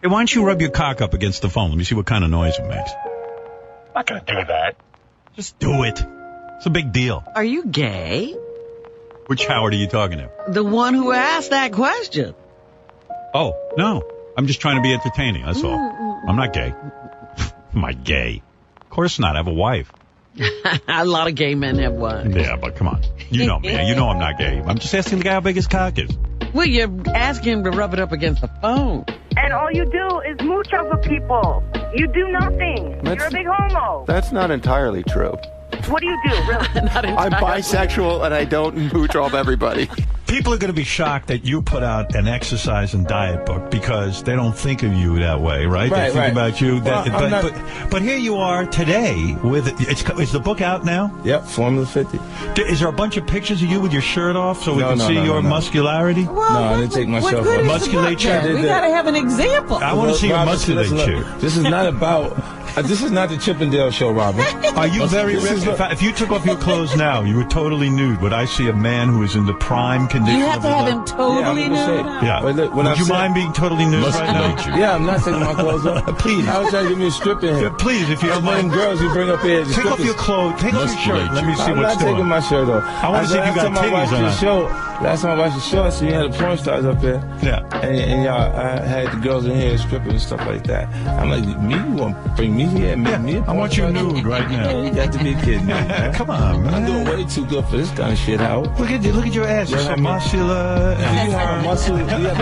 Hey, why don't you rub your cock up against the phone? Let me see what kind of noise it makes. I'm not going to do that. Just do it. It's a big deal. Are you gay? Which Howard are you talking to? The one who asked that question. Oh, no. I'm just trying to be entertaining, that's all. I'm not gay. Am I gay? Of course not. I have a wife. A lot of gay men have wives. Yeah, but come on. You know me. You know I'm not gay. I'm just asking the guy how big his cock is. Well, you're asking him to rub it up against the phone. And all you do is mooch over people. You do nothing. You're a big homo. That's not entirely true. What do you do, really? I'm bisexual and I don't mooch off everybody. People are going to be shocked that you put out an exercise and diet book because they don't think of you that way, right? They think about you. But here you are today with is the book out now? Yep, Formula 50. Is there a bunch of pictures of you with your shirt off so we can see your muscularity? Well, no, I didn't take my shirt off. Musculature? We got to have an example. I want to see your musculature. This is not about... this is not the Chippendale show, Robin. Are you very ripped? If you took off your clothes now, you were totally nude. Would I see a man who is in the prime condition? You have to have him totally nude? Yeah. Look, would you mind being totally nude right now? Yeah, I'm not taking my clothes off. Please. I was trying to give me a strip in here. Please, if you don't mind. Girls you bring up here. Take off your clothes. Take off your shirt. Let me see I'm what's not going taking my shirt off. I want to see if you got titties on it. Last time I watched the show, so you had the porn stars up there. Yeah. And y'all had the girls in here stripping and stuff like that. I'm like, me? You want to bring me here? I want you nude right now. You got to be kidding me. Come on, man. I'm doing way too good for this kind of shit, Howard. Look at your ass. You're so muscular. Do you have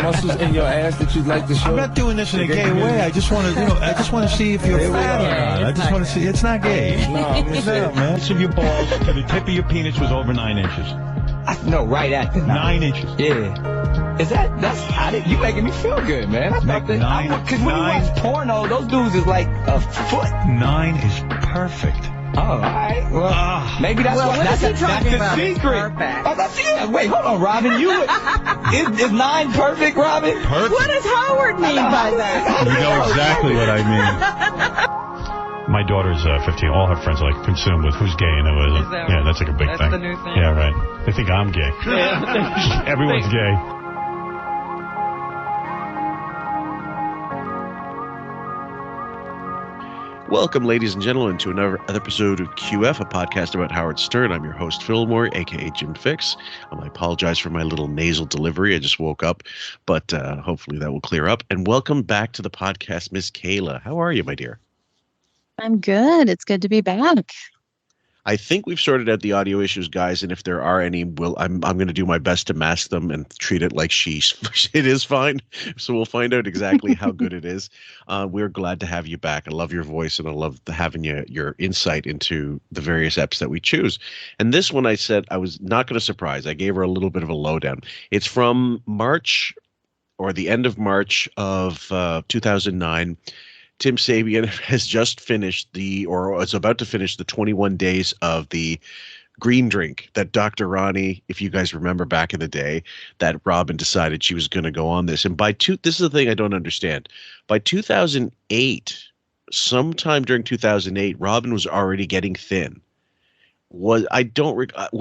muscles in your ass that you'd like to show? I'm not doing this in a gay way. I just want to, see if you're fat or not. I just want to see. It's not gay. No, man. Tip of your balls to the tip of your penis was over 9 inches. No, right at the 9 inches. Yeah. You making me feel good, man. Because when you watch porno, those dudes is like a foot. 9 is perfect. Oh, all right. Well, maybe that's that's the secret. Oh, that's it. Wait, hold on, Robin. Is 9 perfect, Robin? Perfect. What does Howard mean by that? You know exactly what I mean. My daughter's 15. All her friends are like consumed with who's gay and who isn't. Yeah, that's like a big thing. That's the new thing. Yeah, right. They think I'm gay. Yeah. Everyone's gay. Welcome, ladies and gentlemen, to another episode of QF, a podcast about Howard Stern. I'm your host, Fillmore, a.k.a. Jim Fix. I apologize for my little nasal delivery. I just woke up, but hopefully that will clear up. And welcome back to the podcast, Miss Kayla. How are you, my dear? I'm good. It's good to be back. I think we've sorted out the audio issues, guys, and if there are any, I'm going to do my best to mask them and treat it like it is fine. So we'll find out exactly how good it is. We're glad to have you back. I love your voice, and I love having your insight into the various eps that we choose. And this one, I said I was not going to surprise. I gave her a little bit of a lowdown. It's from March, or the end of March of 2009. Tim Sabean has just finished or is about to finish the 21 days of the green drink that Dr. Roni, if you guys remember back in the day, that Robin decided she was going to go on this. And this is the thing I don't understand. By 2008, sometime during 2008, Robin was already getting thin. Was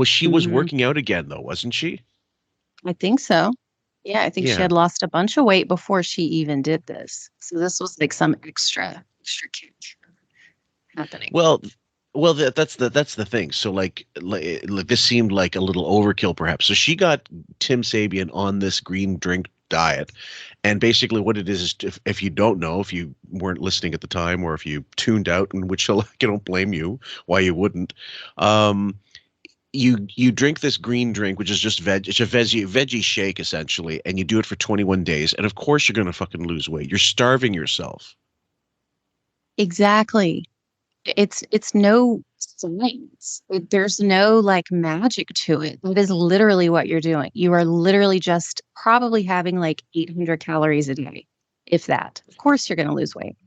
she was working out again though, wasn't she? I think so. Yeah, I think she had lost a bunch of weight before she even did this. So this was like some extra kick happening. Well, that's the thing. So like this seemed like a little overkill, perhaps. So she got Tim Sabean on this green drink diet, and basically what it is if you don't know, if you weren't listening at the time, or if you tuned out, in which I don't blame you, why you wouldn't. You drink this green drink, which is just it's a veggie shake essentially, and you do it for 21 days. And of course you're going to fucking lose weight. You're starving yourself. Exactly. It's no science. There's no like magic to it. That is literally what you're doing. You are literally just probably having like 800 calories a day, if that. Of course you're going to lose weight.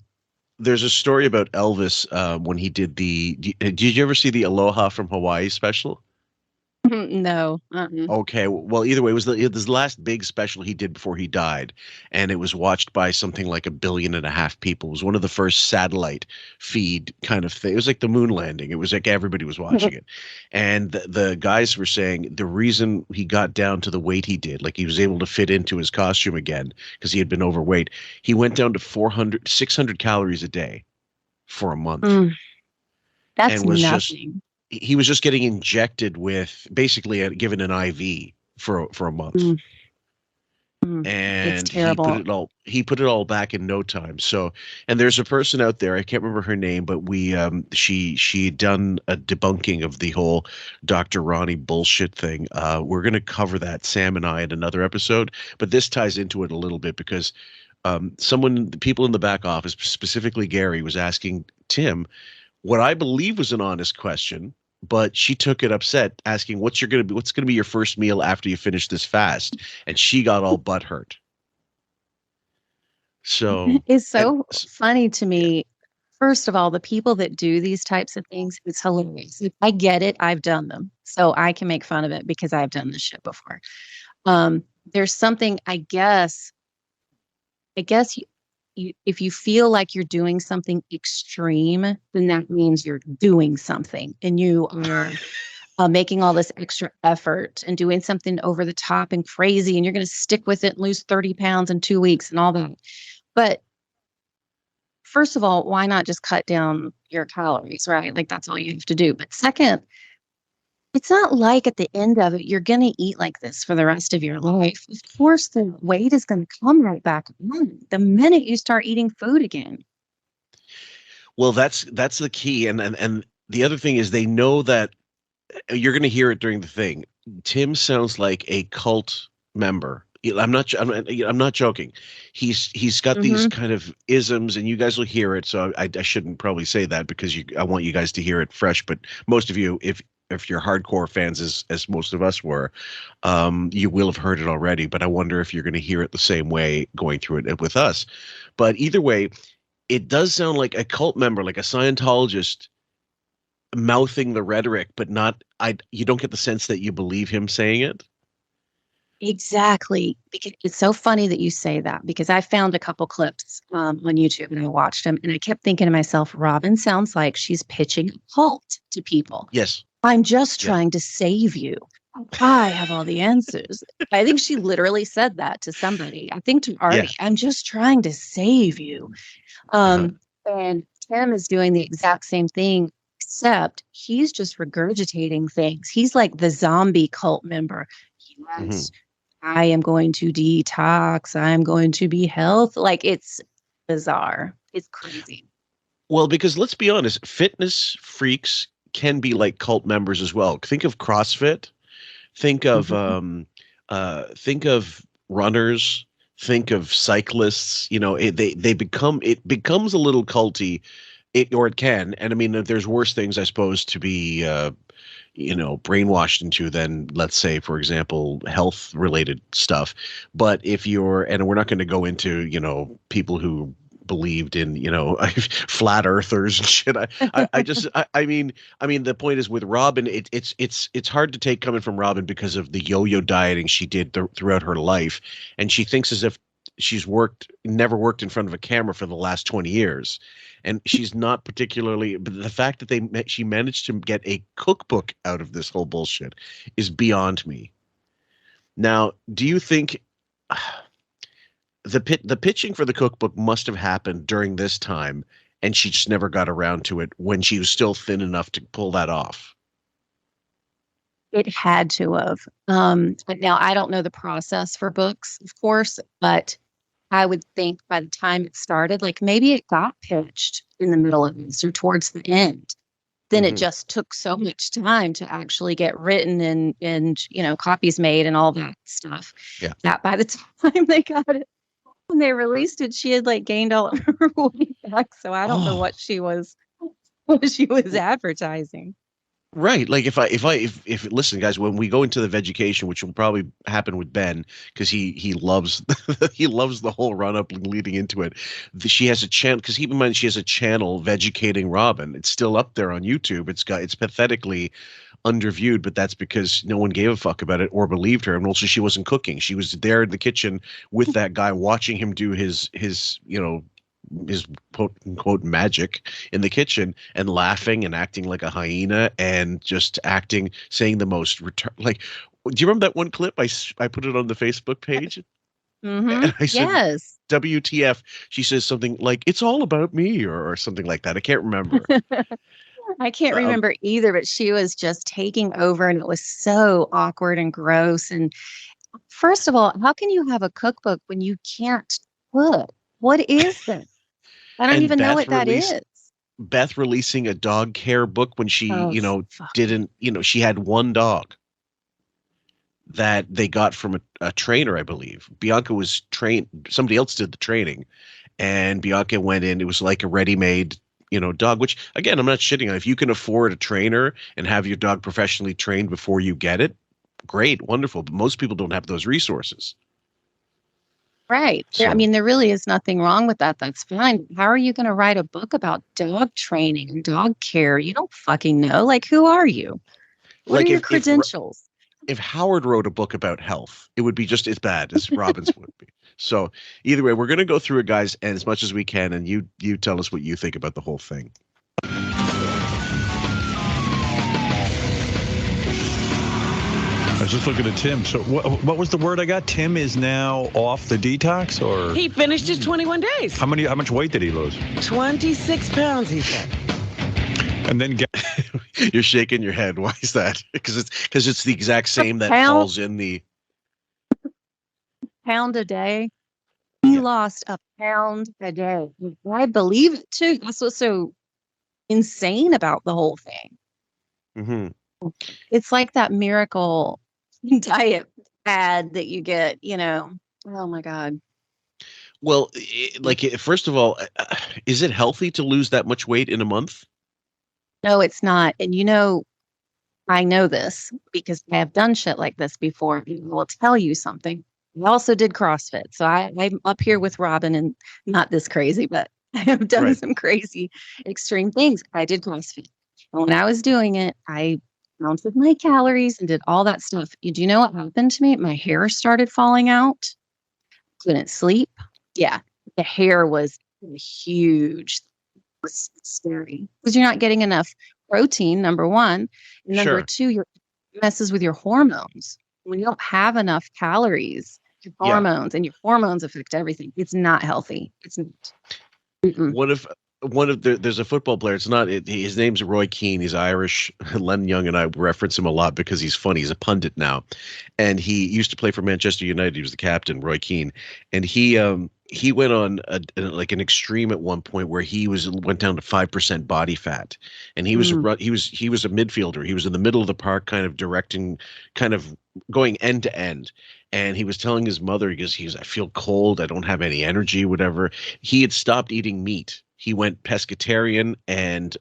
There's a story about Elvis when he did did you ever see the Aloha from Hawaii special? No. Uh-uh. Okay, well, either way, it was the last big special he did before he died, and it was watched by something like 1.5 billion people. It was one of the first satellite feed kind of thing. It was like the moon landing. It was like everybody was watching it, and the guys were saying the reason he got down to the weight he did, like he was able to fit into his costume again because he had been overweight. He went down to 600 calories a day for a month, That's and was nothing. he was just getting injected with basically given an IV for a month. And he put it all back in no time. So, and there's a person out there, I can't remember her name, but she done a debunking of the whole Dr. Roni bullshit thing. We're going to cover that, Sam and I, in another episode, but this ties into it a little bit because people in the back office, specifically Gary, was asking Tim what I believe was an honest question, but she took it upset, asking what's going to be your first meal after you finish this fast, and she got all butthurt. So it's so funny to me. First of all, the people that do these types of things, it's hilarious. I get it. I've done them, so I can make fun of it because I've done this shit before. There's something, I guess if you feel like you're doing something extreme, then that means you're doing something and you are making all this extra effort and doing something over the top and crazy, and you're going to stick with it and lose 30 pounds in 2 weeks and all that. But first of all, why not just cut down your calories, right? Like that's all you have to do. But second, it's not like at the end of it, you're going to eat like this for the rest of your life. Of course, the weight is going to come right back on the minute you start eating food again. Well, that's the key. And the other thing is they know that you're going to hear it during the thing. Tim sounds like a cult member. I'm not joking. He's got these kind of isms, and you guys will hear it. So I shouldn't probably say that because I want you guys to hear it fresh. But most of you, if you're hardcore fans, as most of us were, you will have heard it already. But I wonder if you're going to hear it the same way going through it with us. But either way, it does sound like a cult member, like a Scientologist, mouthing the rhetoric, but not. You don't get the sense that you believe him saying it. Exactly. Because it's so funny that you say that, because I found a couple clips on YouTube and I watched them and I kept thinking to myself, Robin sounds like she's pitching a cult to people. Yes. I'm just trying to save you. I have all the answers. I think she literally said that to somebody. I think to Artie, I'm just trying to save you. And Tim is doing the exact same thing, except he's just regurgitating things. He's like the zombie cult member. Yes, I am going to detox. I'm going to be healthy. Like, it's bizarre. It's crazy. Well, because let's be honest, fitness freaks can be like cult members as well. Think of CrossFit. Think of runners. Think of cyclists. You know, it becomes a little culty, or it can. And I mean, there's worse things, I suppose, to be brainwashed into than, let's say, for example, health related stuff. But if and we're not going to go into, people who believed in, flat earthers and shit. I mean, the point is with Robin, it's hard to take coming from Robin because of the yo-yo dieting she did throughout her life. And she thinks as if she's never worked in front of a camera for the last 20 years. And she's not particularly, but the fact that she managed to get a cookbook out of this whole bullshit is beyond me. Now, do you think the pitching for the cookbook must have happened during this time, and she just never got around to it when she was still thin enough to pull that off? It had to have. But now I don't know the process for books, of course, but I would think by the time it started, like maybe it got pitched in the middle of this or towards the end. Then it just took so much time to actually get written and copies made and all that stuff. Yeah. That by the time they got it, when they released it, she had like gained all of her weight back. So I don't know what she was advertising. Right. Like if listen, guys, when we go into the vegucation, which will probably happen with Ben, because he loves he loves the whole run up leading into it. She has a channel, because keep in mind she has a channel, Vegucating Robin. It's still up there on YouTube. It's pathetically underviewed, but that's because no one gave a fuck about it or believed her. And also she wasn't cooking. She was there in the kitchen with that guy watching him do his quote unquote magic in the kitchen and laughing and acting like a hyena and just saying the most like, do you remember that one clip? I put it on the Facebook page. Mm-hmm. And I said, yes. WTF. She says something like, it's all about me or something like that. I can't remember. I can't remember either, but she was just taking over and it was so awkward and gross. And first of all, how can you have a cookbook when you can't cook? What is this? I don't even know what that is. Beth releasing a dog care book when she, she had one dog that they got from a trainer, I believe. Bianca was trained. Somebody else did the training and Bianca went in. It was like a ready-made, dog, which again, I'm not shitting on. If you can afford a trainer and have your dog professionally trained before you get it, great, wonderful. But most people don't have those resources. Right. So, there really is nothing wrong with that. That's fine. How are you going to write a book about dog training and dog care? You don't fucking know. Like, who are you? What are your credentials? If Howard wrote a book about health, it would be just as bad as Robin's would be. So either way, we're going to go through it, guys, and as much as we can, and you tell us what you think about the whole thing. I was just looking at Tim. So what was the word I got? Tim is now off the detox, or he finished his 21 days. How much weight did he lose? 26 pounds, he said. And then you're shaking your head. Why is that? Because it's the exact same that falls in the pound a day. He lost a pound a day. I believe it too. That's what's so insane about the whole thing. Mm-hmm. It's like that miracle diet ad that you get, Oh my God. Well, first of all, is it healthy to lose that much weight in a month? No, it's not. And I know this because I have done shit like this before. I will tell you something. I also did CrossFit. So I'm up here with Robin and not this crazy, but I have done some crazy extreme things. I did CrossFit. And when I was doing it, I counted my calories and did all that stuff. Do you know what happened to me? My hair started falling out. Couldn't sleep. Yeah. The hair was huge. Was scary because you're not getting enough protein, number one. And number two, it messes with your hormones. When you don't have enough calories, your hormones and your hormones affect everything. It's not healthy. It's not. There's a football player. It's not. His name's Roy Keane. He's Irish. Len Young and I reference him a lot because he's funny. He's a pundit now, and he used to play for Manchester United. He was the captain, Roy Keane, and he went on an extreme at one point where went down to 5% body fat, and he was a midfielder. He was in the middle of the park, kind of directing, kind of going end to end. And he was telling his mother, I feel cold, I don't have any energy, whatever. He had stopped eating meat. He went pescatarian and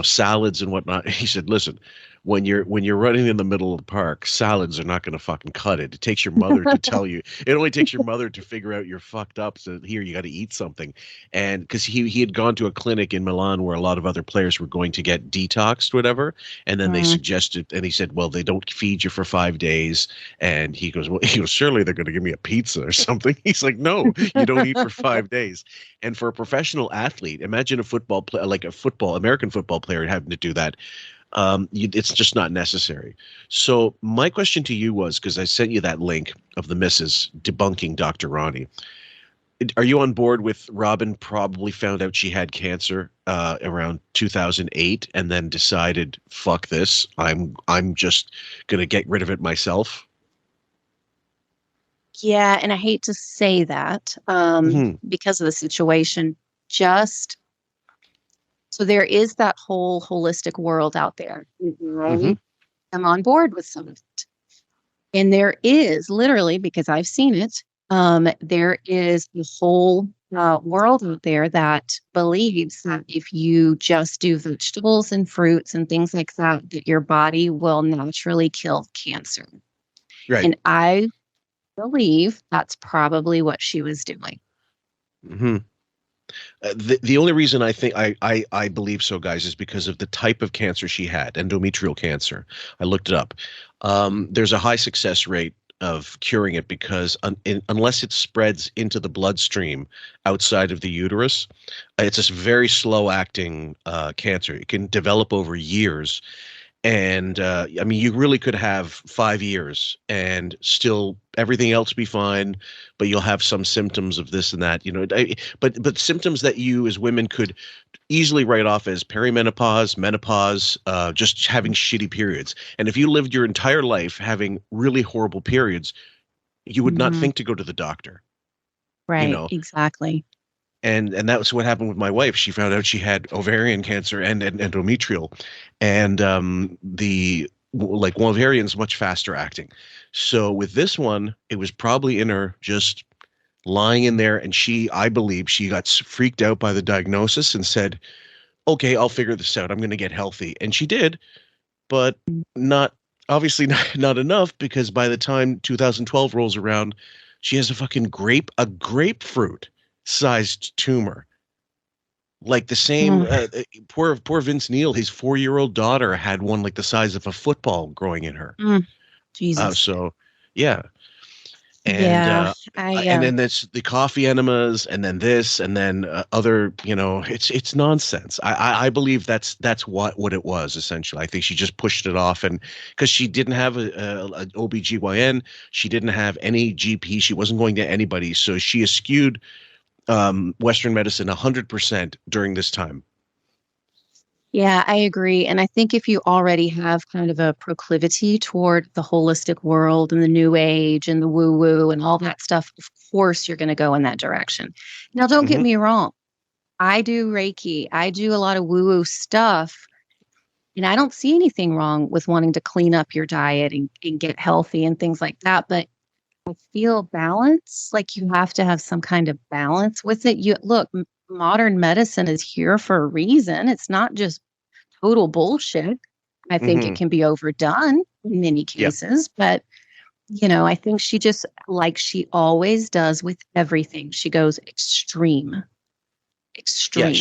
salads and whatnot. He said, listen, when you're running in the middle of the park, salads are not going to fucking cut it. It takes your mother to tell you. It only takes your mother to figure out you're fucked up. So here, you got to eat something. And because he had gone to a clinic in Milan where a lot of other players were going to get detoxed, whatever. And then they suggested, and he said, well, they don't feed you for 5 days. And he goes, surely they're going to give me a pizza or something. He's like, no, you don't eat for 5 days. And for a professional athlete, imagine a football player, like American football player having to do that. It's just not necessary. So my question to you was, because I sent you that link of the missus debunking Dr. Roni. Are you on board with Robin probably found out she had cancer around 2008 and then decided, fuck this, I'm just going to get rid of it myself? Yeah, and I hate to say that because of the situation. So there is that whole holistic world out there. I'm on board with some of it. And there is literally, because I've seen it, there is a whole world out there that believes that if you just do vegetables and fruits and things like that, that your body will naturally kill cancer. Right. And I believe that's probably what she was doing. Mm-hmm. The only reason I think I believe so, guys, is because of the type of cancer she had, endometrial cancer. I looked it up. There's a high success rate of curing it because unless it spreads into the bloodstream outside of the uterus, it's a very slow acting cancer. It can develop over years. And I mean, you really could have 5 years and still everything else be fine, but you'll have some symptoms of this and that, but symptoms that you as women could easily write off as perimenopause, menopause, just having shitty periods. And if you lived your entire life having really horrible periods, you would not think to go to the doctor. Right. Exactly. And that was what happened with my wife. She found out she had ovarian cancer and endometrial, and ovarian is much faster acting. So with this one, it was probably in her just lying in there, and I believe she got freaked out by the diagnosis and said, "Okay, I'll figure this out. I'm going to get healthy," and she did, but obviously not enough, because by the time 2012 rolls around, she has a grapefruit sized tumor, like the same poor Vince Neil. His 4-year-old daughter had one like the size of a football growing in her. Jesus. So yeah, and and then there's the coffee enemas, and then this, and then other, it's nonsense. I believe that's what it was essentially. I think she just pushed it off, and because she didn't have a OBGYN, she didn't have any GP, she wasn't going to anybody, so she eschewed Western medicine 100% during this time. Yeah, I agree. And I think if you already have kind of a proclivity toward the holistic world and the new age and the woo-woo and all that stuff, of course you're going to go in that direction. Now, don't get me wrong. I do Reiki. I do a lot of woo-woo stuff. And I don't see anything wrong with wanting to clean up your diet and get healthy and things like that. But I feel balance, like you have to have some kind of balance with it. Modern medicine is here for a reason. It's not just total bullshit. I think it can be overdone in many cases, but I think she just, like she always does with everything, she goes extreme. Yeah,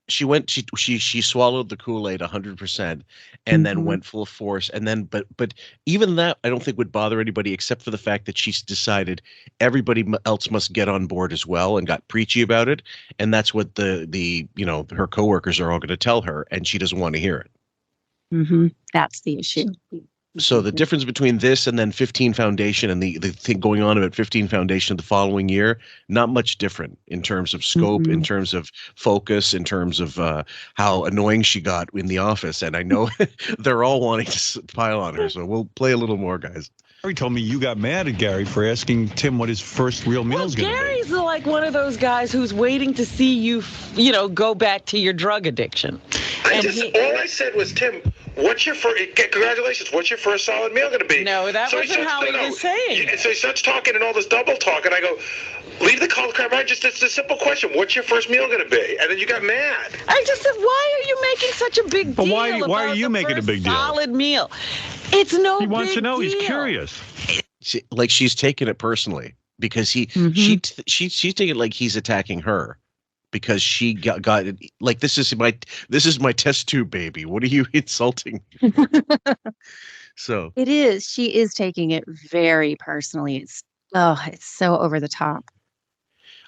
she swallowed the Kool-Aid 100% and then went full force. And then, but even that, I don't think would bother anybody, except for the fact that she's decided everybody else must get on board as well, and got preachy about it. And that's what her coworkers are all going to tell her, and she doesn't want to hear it. That's the issue. So the difference between this and then 15 Foundation and the thing going on about 15 Foundation the following year, not much different in terms of scope, in terms of focus, in terms of how annoying she got in the office. And I know they're all wanting to pile on her. So we'll play a little more, guys. Gary told me you got mad at Gary for asking Tim what his first real meal is going to be. Gary's like one of those guys who's waiting to see you, go back to your drug addiction. All I said was, Tim, what's your first? Congratulations. What's your first solid meal going to be? No, that wasn't how he was saying. So he starts talking and all this double talk, and I go, leave the color crap out. It's a simple question. What's your first meal going to be? And then you got mad. I just said, why are you making such a big deal? But why are you making a big deal? Solid meal. It's no. He wants to know. Deal. He's curious. She's taking it personally because she's taking it like he's attacking her. Because she got it, like, this is my test tube baby. What are you insulting? So it is. She is taking it very personally. It's so over the top.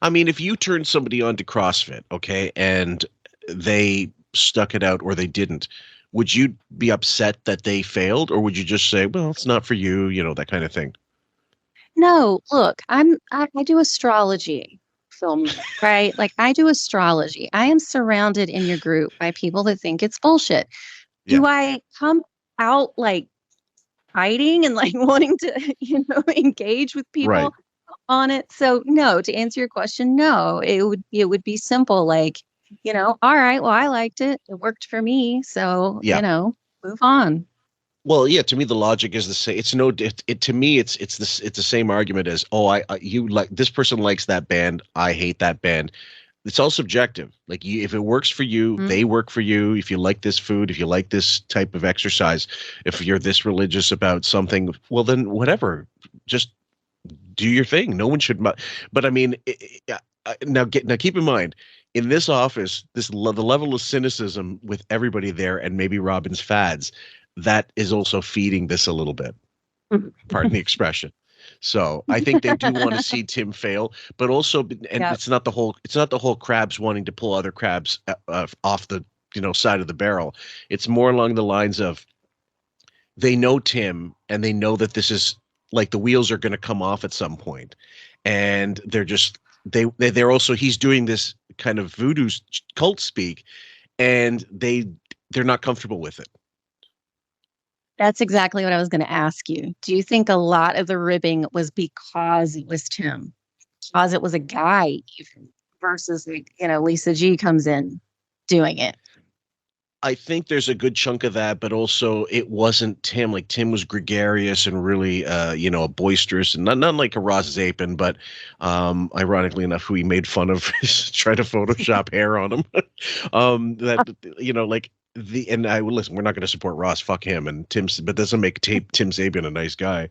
I mean, if you turn somebody on to CrossFit, okay, and they stuck it out or they didn't, would you be upset that they failed, or would you just say, well, it's not for you, that kind of thing? No, look, I do astrology. Film, right? Like, I do astrology. I am surrounded in your group by people that think it's bullshit. Yeah. Do I come out like fighting and like wanting to, engage with people on it? So no, to answer your question, no, it would be simple. Like, all right, well, I liked it. It worked for me. So, move on. Well, yeah. To me, the logic is the same. To me, it's the same argument as, you like this person likes that band, I hate that band. It's all subjective. Like, if it works for you, they work for you. If you like this food, if you like this type of exercise, if you're this religious about something, well, then whatever. Just do your thing. No one should. But I mean, now keep in mind, in this office, the level of cynicism with everybody there, and maybe Robin's fads, that is also feeding this a little bit. Pardon the expression. So I think they do want to see Tim fail, but also, and it's not the whole crabs wanting to pull other crabs off the side of the barrel. It's more along the lines of they know Tim, and they know that this is like the wheels are going to come off at some point, and they're just they're also, he's doing this kind of voodoo cult speak, and they're not comfortable with it. That's exactly what I was going to ask you. Do you think a lot of the ribbing was because it was Tim, because it was a guy, even versus Lisa G comes in doing it? I think there's a good chunk of that, but also it wasn't Tim. Like Tim was gregarious and really, boisterous, and not like a Ross Zapin, but ironically enough, who he made fun of trying to Photoshop hair on him. And I would listen. We're not going to support Ross. Fuck him. And but doesn't make Tim Sabean a nice guy.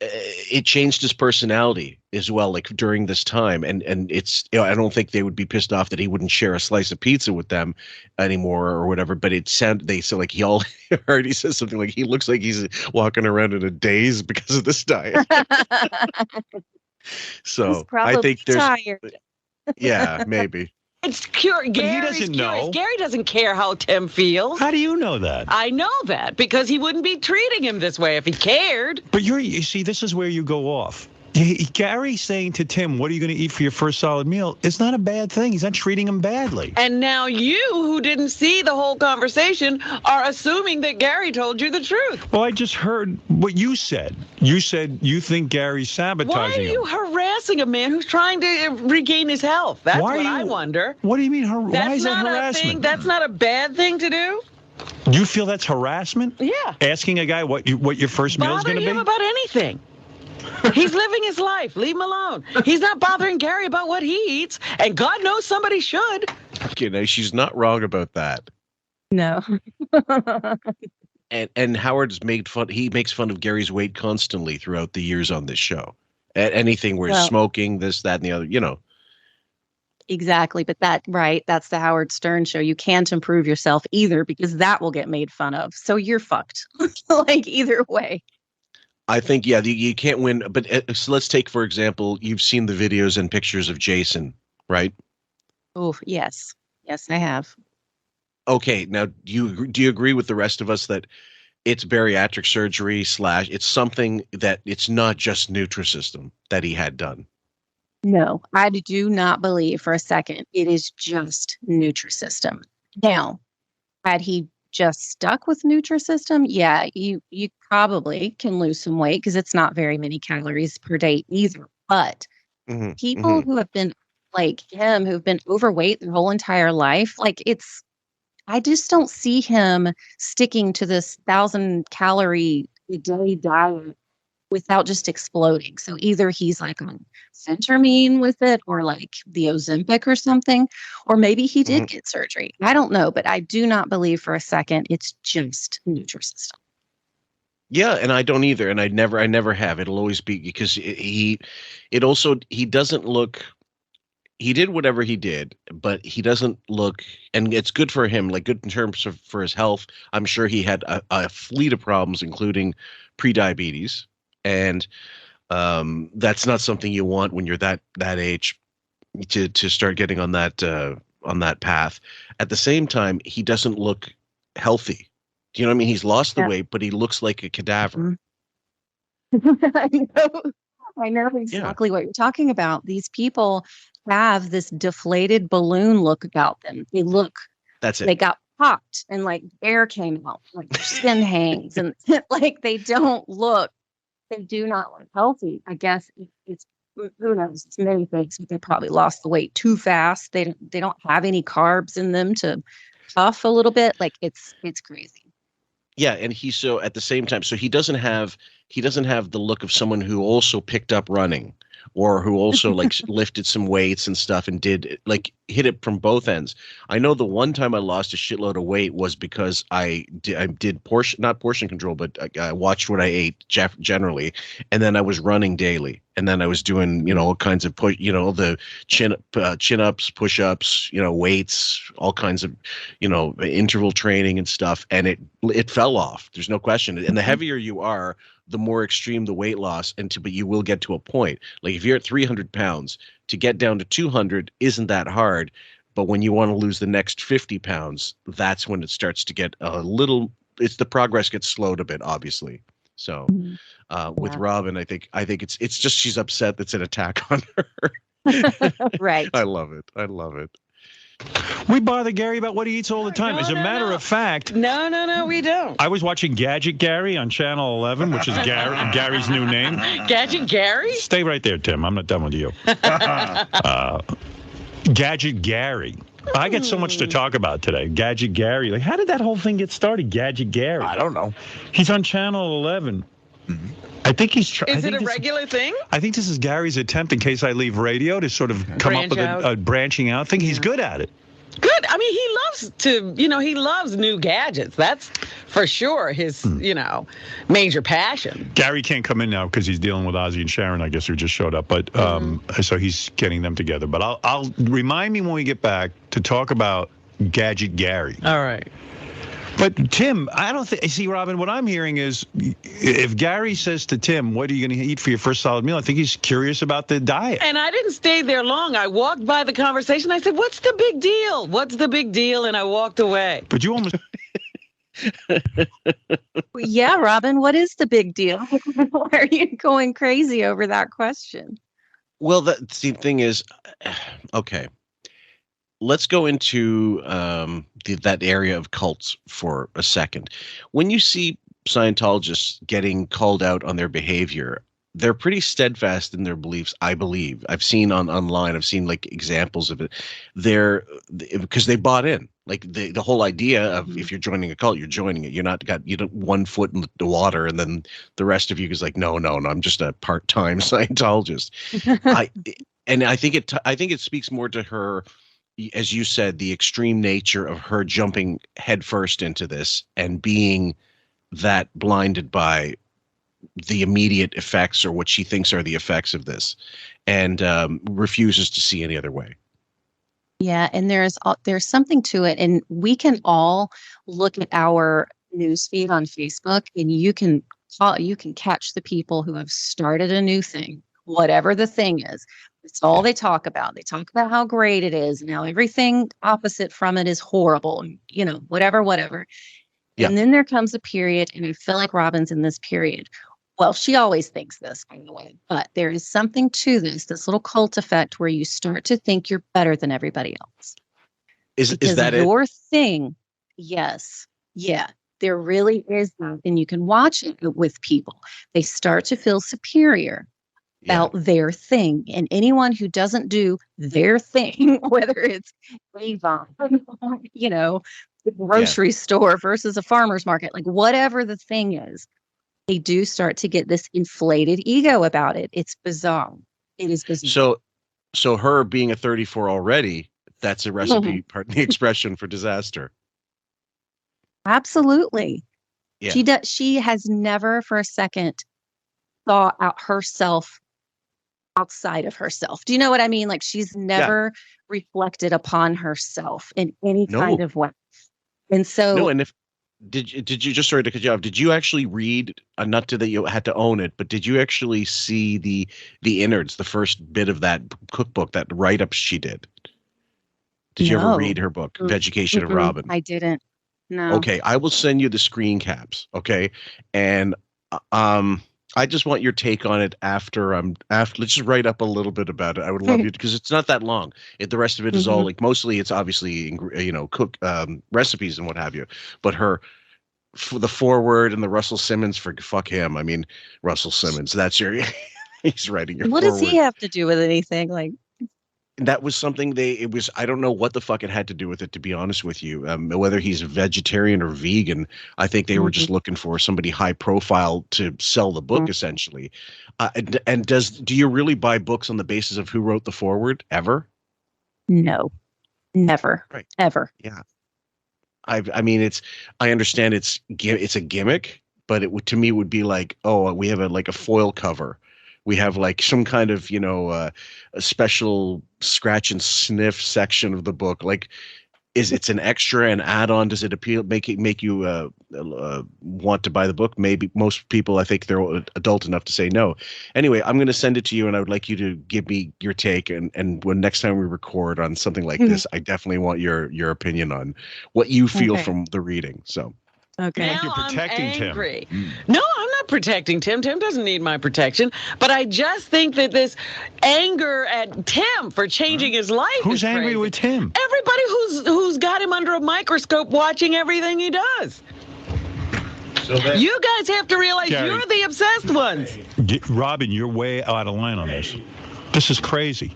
It changed his personality as well, like during this time, and it's I don't think they would be pissed off that he wouldn't share a slice of pizza with them anymore or whatever. But he said like he says something like he looks like he's walking around in a daze because of this diet. So I think there's tired. Yeah, maybe. It's cure. He doesn't know. Gary doesn't care how Tim feels. How do you know that? I know that because he wouldn't be treating him this way if he cared. But you see, this is where you go off. Gary saying to Tim, what are you going to eat for your first solid meal? It's not a bad thing. He's not treating him badly. And now you, who didn't see the whole conversation, are assuming that Gary told you the truth. Well, I just heard what you said. You said you think Gary's sabotaging him. Why are you harassing a man who's trying to regain his health? That's what I wonder. What do you mean? Why is that harassment? That's not a bad thing to do. You feel that's harassment? Yeah. Asking a guy what your first meal is going to be? Bothering him about anything. He's living his life. Leave him alone. He's not bothering Gary about what he eats, and God knows somebody should. Okay, now she's not wrong about that. No. and Howard's made fun. He makes fun of Gary's weight constantly throughout the years on this show. At anything where smoking, this, that, and the other. Exactly, but that's the Howard Stern show. You can't improve yourself either because that will get made fun of. So you're fucked. Like either way. I think, you can't win. But so let's take, for example, you've seen the videos and pictures of Jason, right? Oh, yes. Yes, I have. Okay. Now, do you agree with the rest of us that it's bariatric surgery / it's something that it's not just Nutrisystem that he had done? No, I do not believe for a second it is just Nutrisystem. Now, had he just stuck with Nutrisystem, you probably can lose some weight because it's not very many calories per day either. But people who have been like him, who've been overweight their whole entire life, I just don't see him sticking to this 1,000-calorie a day diet without just exploding. So either he's like on Phentermine with it or like the Ozempic or something, or maybe he did get surgery. I don't know, but I do not believe for a second it's just Nutrisystem. Yeah, and I don't either, and I never have. It'll always be because he doesn't look. He did whatever he did, but he doesn't look, and it's good for him, like good in terms of for his health. I'm sure he had a fleet of problems, including prediabetes. And that's not something you want when you're that age to start getting on that path. At the same time, he doesn't look healthy. Do you know what I mean? He's lost the weight, but he looks like a cadaver. I know exactly what you're talking about. These people have this deflated balloon look about them. That's it. They got popped and like air came out, like their skin hangs, and like they do not look healthy. I guess it's who knows, it's many things, but they probably lost the weight too fast. They don't have any carbs in them to puff a little bit. Like it's crazy. Yeah, and so at the same time, so he doesn't have the look of someone who also picked up running or who also like lifted some weights and stuff and did like hit it from both ends. I know the one time I lost a shitload of weight was because I did not portion control, but I watched what I ate generally, and then I was running daily. and then I was doing, you know, all kinds of push, you know, the chin ups, push ups, you know, weights, all kinds of, you know, interval training and stuff, and it fell off. There's no question. And the heavier you are, the more extreme the weight loss, but you will get to a point. Like if you're at 300 pounds, to get down to 200 isn't that hard. But when you want to lose the next 50 pounds, that's when it starts to get a little, the progress gets slowed a bit, obviously. So with Robin, I think it's just she's upset that's an attack on her. Right. I love it. We bother Gary about what he eats all the time. As a matter of fact. No, we don't. I was watching Gadget Gary on Channel 11, which is Gary's new name. Gadget Gary? Stay right there, Tim. I'm not done with you. Gadget Gary. I get so much to talk about today. Gadget Gary. Like, how did that whole thing get started? Gadget Gary. I don't know. He's on Channel 11. Mm-hmm. I think he's trying. Is it a regular thing? I think this is Gary's attempt, in case I leave radio, to sort of come up with a branching out thing. He's good at it. Good. I mean, he loves new gadgets. That's for sure his, major passion. Gary can't come in now because he's dealing with Ozzy and Sharon, I guess, who just showed up. But so he's getting them together. But I'll remind me when we get back to talk about Gadget Gary. All right. But Tim, I don't think. See, Robin, what I'm hearing is, if Gary says to Tim, "What are you going to eat for your first solid meal?" I think he's curious about the diet. And I didn't stay there long. I walked by the conversation. I said, "What's the big deal? What's the big deal?" And I walked away. But you almost. Yeah, Robin, what is the big deal? Why are you going crazy over that question? Well, the thing is, okay. Let's go into that area of cults for a second. When you see Scientologists getting called out on their behavior, they're pretty steadfast in their beliefs, I believe. I've seen online, I've seen like examples of it. Because they bought in. Like the whole idea of if you're joining a cult, you're joining it. You don't one foot in the water, and then the rest of you is like, no, I'm just a part-time Scientologist. I think it speaks more to her, as you said, the extreme nature of her jumping headfirst into this and being that blinded by the immediate effects, or what she thinks are the effects of this, and refuses to see any other way. Yeah, and there's something to it, and we can all look at our newsfeed on Facebook, and you can catch the people who have started a new thing, whatever the thing is. It's all they talk about. They talk about how great it is. Now everything opposite from it is horrible, whatever. Yeah. And then there comes a period, and I feel like Robin's in this period. Well, she always thinks this, by the way, but there is something to this little cult effect where you start to think you're better than everybody else. Is that your thing? Yes. Yeah. There really is that. And you can watch it with people. They start to feel superior about their thing, and anyone who doesn't do their thing, whether it's Avon, the grocery store versus a farmer's market, like whatever the thing is, they do start to get this inflated ego about it. It's bizarre. It is bizarre. So her being a 34 already, that's a recipe, pardon the expression, for disaster. Absolutely. Yeah. She has never for a second thought out herself outside of herself. Do you know what I mean? Like, she's never reflected upon herself in any kind of way. And so did you just, sorry to cut you off, did you actually read, not to that you had to own it, but did you actually see the innards, the first bit of that cookbook, that write-up she did? Did you ever read her book, Vegetation of Robin? I didn't. No. Okay, I will send you the screen caps, okay? And I just want your take on it after let's just write up a little bit about it. I would love you, because it's not that long. The rest of it is all like, mostly it's obviously cook recipes and what have you. But the foreword and the Russell Simmons, fuck him. I mean, Russell Simmons. That's he's writing your. What foreword. Does he have to do with anything? Like, that was something I don't know what the fuck it had to do with it, to be honest with you. Whether he's vegetarian or vegan, I think they were just looking for somebody high profile to sell the book, essentially. And do you really buy books on the basis of who wrote the foreword ever? No, never, right. Ever. Yeah. I mean, I understand it's a gimmick, but to me would be like, oh, we have a foil cover We have like some kind of, a special scratch and sniff section of the book. Like, it's an extra, an add-on? Does it make you want to buy the book? Maybe most people, I think they're adult enough to say no. Anyway, I'm going to send it to you, and I would like you to give me your take. And when next time we record on something like this, I definitely want your opinion on what you feel from the reading. So. Okay. Now you're protecting Tim. No, I'm not protecting Tim. Tim doesn't need my protection. But I just think that this anger at Tim for changing his life Who's angry with Tim? Everybody who's got him under a microscope watching everything he does. So you guys have to realize you're the obsessed ones. Robin, you're way out of line on this. This is crazy.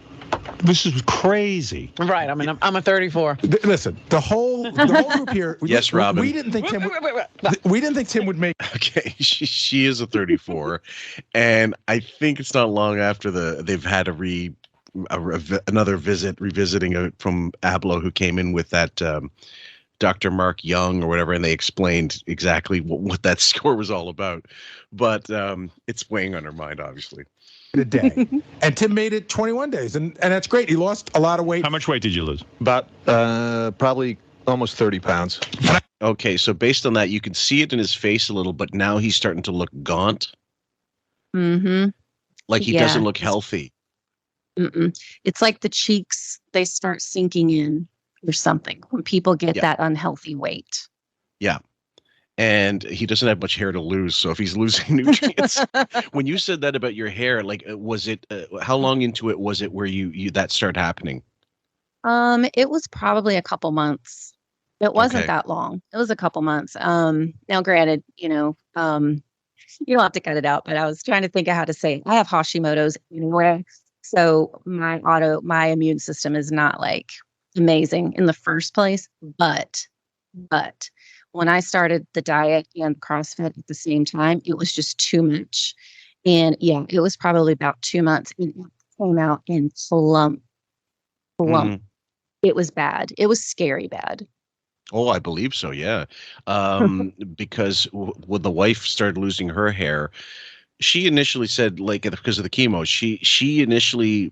This is crazy. Right. I mean, I'm a 34. Listen, the whole group here. Yes, Robin. We didn't think Tim. We didn't think Tim would make. Okay, she is a 34, and I think it's not long after they've had another revisiting from Ablo, who came in with that Dr. Mark Young or whatever, and they explained exactly what that score was all about. But it's weighing on her mind, obviously. A day, and Tim made it 21 days, and that's great. He lost a lot of weight. How much weight did you lose? About probably almost 30 pounds. Okay, so based on that, you can see it in his face a little, but now he's starting to look gaunt. Mm-hmm. Like he doesn't look healthy. Mm-mm. It's like the cheeks, they start sinking in or something when people get that unhealthy weight. Yeah. And he doesn't have much hair to lose. So if he's losing nutrients, when you said that about your hair, like, was it, how long into it was it where you that started happening? It was probably a couple months. It wasn't that long. It was a couple months. Now granted, you don't have to cut it out, but I was trying to think of how to say it. I have Hashimoto's anyway. So my immune system is not like amazing in the first place, but when I started the diet and CrossFit at the same time, it was just too much. And it was probably about 2 months. It came out in plump. Mm-hmm. It was bad. It was scary bad. Oh, I believe so. Yeah. Because when the wife started losing her hair, she initially said, like, because of the chemo, she initially,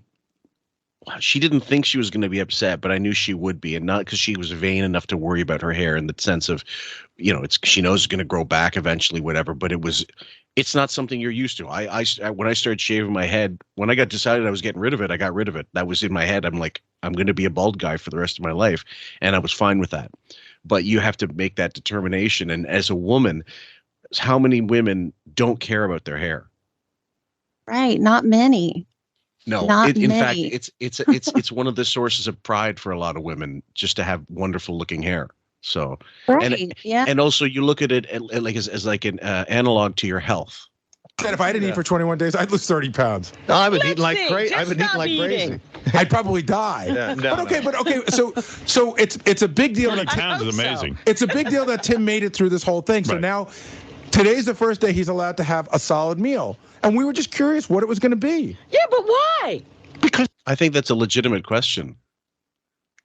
she didn't think she was going to be upset, but I knew she would be, and not because she was vain enough to worry about her hair in the sense of, she knows it's going to grow back eventually, whatever. But it's not something you're used to. I when I started shaving my head, when I got decided I was getting rid of it, I got rid of it. That was in my head. I'm like, I'm going to be a bald guy for the rest of my life, and I was fine with that. But you have to make that determination. And as a woman, how many women don't care about their hair? Right, not many. No, in fact, it's one of the sources of pride for a lot of women just to have wonderful looking hair. So, and also you look at it like as like an analog to your health. If I didn't eat for 21 days, I'd lose 30 pounds. No, I would eat like crazy. I'd probably die. But okay. So it's a big deal. Like Towns is amazing. It's a big deal that Tim made it through this whole thing. So now, today's the first day he's allowed to have a solid meal. And we were just curious what it was going to be. Yeah, but why? Because I think that's a legitimate question.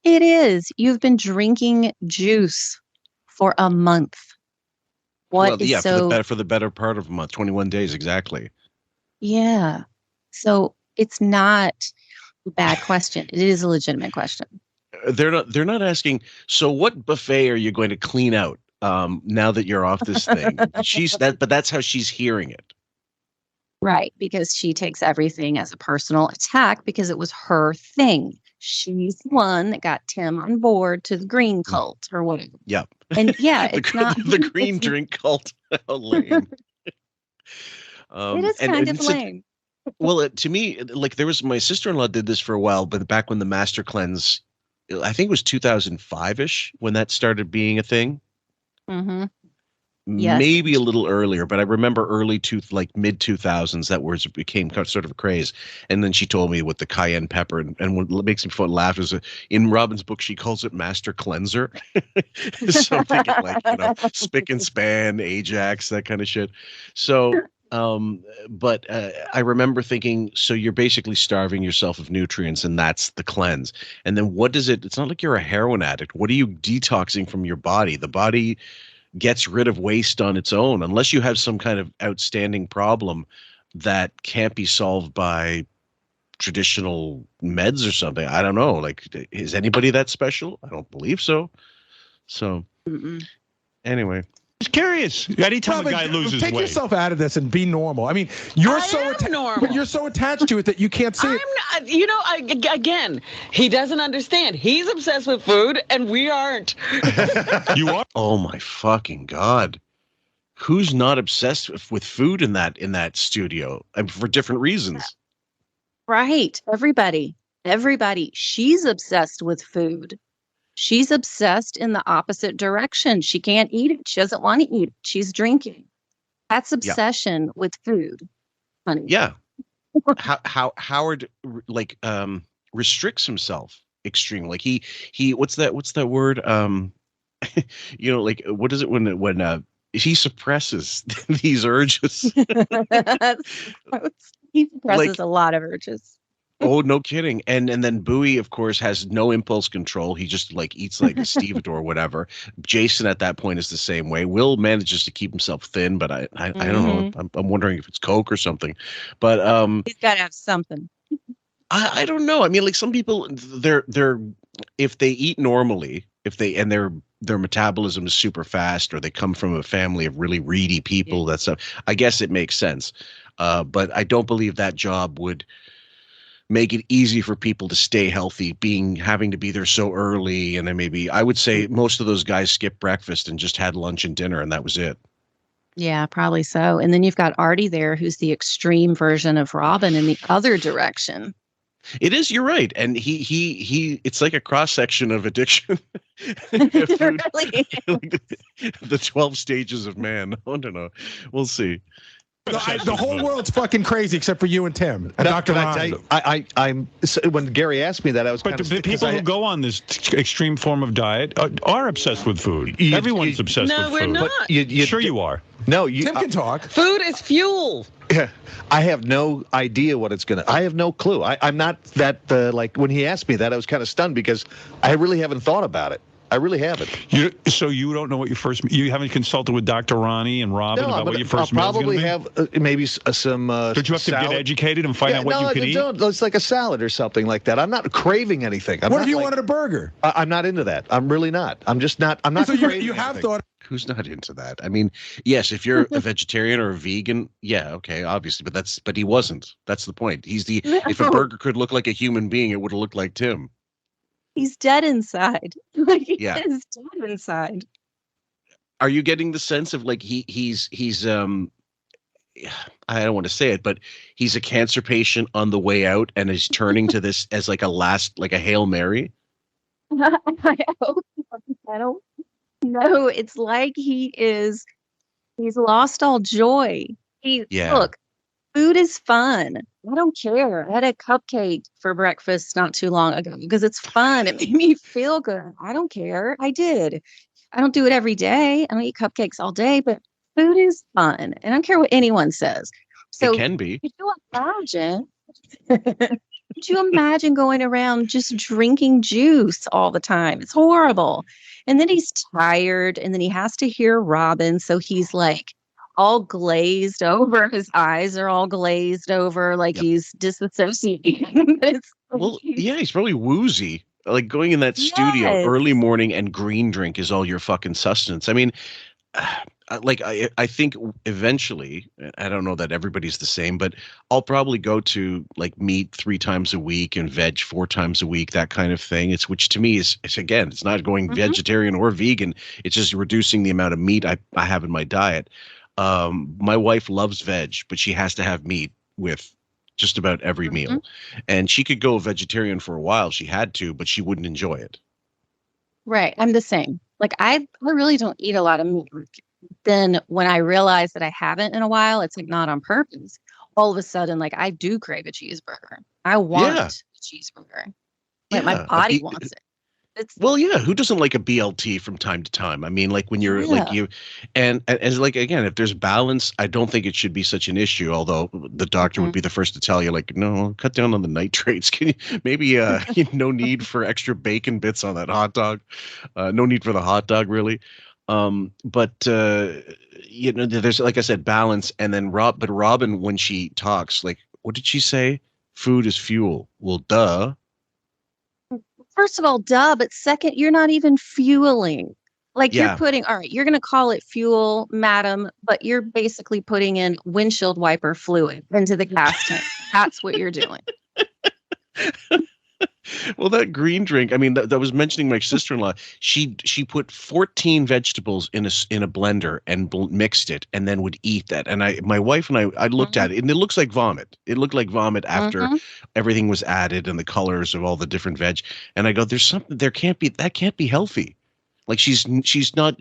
It is. You've been drinking juice for a month. For the better part of a month, 21 days exactly. Yeah. So it's not a bad question. It is a legitimate question. They're not asking, so what buffet are you going to clean out now that you're off this thing? But that's how she's hearing it. Right, because she takes everything as a personal attack because it was her thing. She's the one that got Tim on board to the green cult or whatever. Yep. And it's not the green drink cult. How lame. It is kind of lame. Well, to me, like my sister-in-law did this for a while, but back when the Master Cleanse, I think it was 2005-ish when that started being a thing. Mm-hmm. Yes. Maybe a little earlier, but I remember mid 2000s that became sort of a craze. And then she told me with the cayenne pepper, and what makes me laugh is in Robin's book she calls it Master Cleanser. So I'm thinking like spick and span, Ajax, that kind of shit. So, but I remember thinking, so you're basically starving yourself of nutrients, and that's the cleanse. And then what does it? It's not like you're a heroin addict. What are you detoxing from your body? The body gets rid of waste on its own, unless you have some kind of outstanding problem. that can't be solved by traditional meds or something. I don't know. Like, is anybody that special? I don't believe so. So anyway. Just curious. Anytime a guy loses take weight. Take yourself out of this and be normal. I mean, you're normal. But you're so attached to it that you can't see it. I'm not, again, he doesn't understand. He's obsessed with food, and we aren't. You are? Oh, my fucking God. Who's not obsessed with food in that studio? For different reasons. Right. Everybody. She's obsessed with food. She's obsessed in the opposite direction. She can't eat it. She doesn't want to eat it. She's drinking. That's obsession with food, honey. Yeah. How Howard restricts himself extremely. Like he what's that word? Like what is it when he suppresses these urges? He suppresses a lot of urges. Oh, no kidding. And then Bowie, of course, has no impulse control. He just eats like a stevedore or whatever. Jason at that point is the same way. Will manages to keep himself thin, but I don't know. I'm wondering if it's Coke or something. But he's got to have something. I don't know. I mean, like some people, they're if they eat normally, their metabolism is super fast, or they come from a family of really reedy people. That's stuff. I guess it makes sense. But I don't believe that job would make it easy for people to stay healthy, having to be there so early. And then maybe I would say most of those guys skipped breakfast and just had lunch and dinner, and that was it. Yeah, probably so. And then you've got Artie there, who's the extreme version of Robin in the other direction. It is. You're right. And he it's like a cross section of addiction. Really? The 12 stages of man. I don't know. We'll see. The whole world's fucking crazy except for you and Tim and Dr. Ron. I'm when Gary asked me that, I was. But the people who go on this extreme form of diet are obsessed with food. Everyone's obsessed with food. No, we're not. Sure you are. No, Tim can talk. Food is fuel. Yeah, I have no idea what it's gonna. I have no clue. I'm not that like when he asked me that, I was kind of stunned because I really haven't thought about it. I really haven't. So you don't know what you haven't consulted with Dr. Ronnie and Robin about what your first meal is going to be? I'll probably have maybe some Did you have salad. to get educated and find out what you can eat? No, it's like a salad or something like that. I'm not craving anything. What if you wanted a burger? I'm not into that. I'm really not. I'm just not. I'm not. So you have thought. Who's not into that? I mean, yes, if you're a vegetarian or a vegan, yeah, okay, obviously, but he wasn't. That's the point. If a burger could look like a human being, it would have looked like Tim. He's dead inside. He's dead inside. Are you getting the sense of like he's I don't want to say it, but he's a cancer patient on the way out and is turning to this as like a Hail Mary? I don't know. It's like he's lost all joy. Look, food is fun. I don't care. I had a cupcake for breakfast not too long ago because it's fun. It made me feel good. I don't care. I did. I don't do it every day. I don't eat cupcakes all day, but food is fun. And I don't care what anyone says. So it can be. Could you imagine going around just drinking juice all the time? It's horrible. And then he's tired and then he has to hear Robin. So he's like, all glazed over. His eyes are all glazed over, like he's disassociating. He's probably woozy. Like going in that studio early morning and green drink is all your fucking sustenance. I mean, I think eventually, I don't know that everybody's the same, but I'll probably go to like meat 3 times a week and veg 4 times a week, that kind of thing. Which to me is again, it's not going vegetarian or vegan. It's just reducing the amount of meat I have in my diet. My wife loves veg, but she has to have meat with just about every meal. And she could go vegetarian for a while. She had to, but she wouldn't enjoy it. Right. I'm the same. Like I really don't eat a lot of meat. Then when I realize that I haven't in a while, it's like not on purpose. All of a sudden, like I do crave a cheeseburger. I want a cheeseburger. Like my body wants it. Who doesn't like a BLT from time to time? I mean, like when you're and as like, again, if there's balance, I don't think it should be such an issue. Although the doctor would be the first to tell you, like, no, cut down on the nitrates. Can you maybe no need for extra bacon bits on that hot dog. No need for the hot dog, really. But you know, there's, like I said, balance, and then Robin, when she talks, like, what did she say? Food is fuel. Well, duh. First of all, duh, but second, you're not even fueling. Like you're putting, all right, you're going to call it fuel, madam, but you're basically putting in windshield wiper fluid into the gas tank. That's what you're doing. Well, that green drink, I mean, that was mentioning my sister-in-law. She put 14 vegetables in a blender and mixed it, and then would eat that. And my wife and I looked at it, and it looks like vomit. It looked like vomit after everything was added and the colors of all the different veg. And I go, that can't be healthy. Like she's not,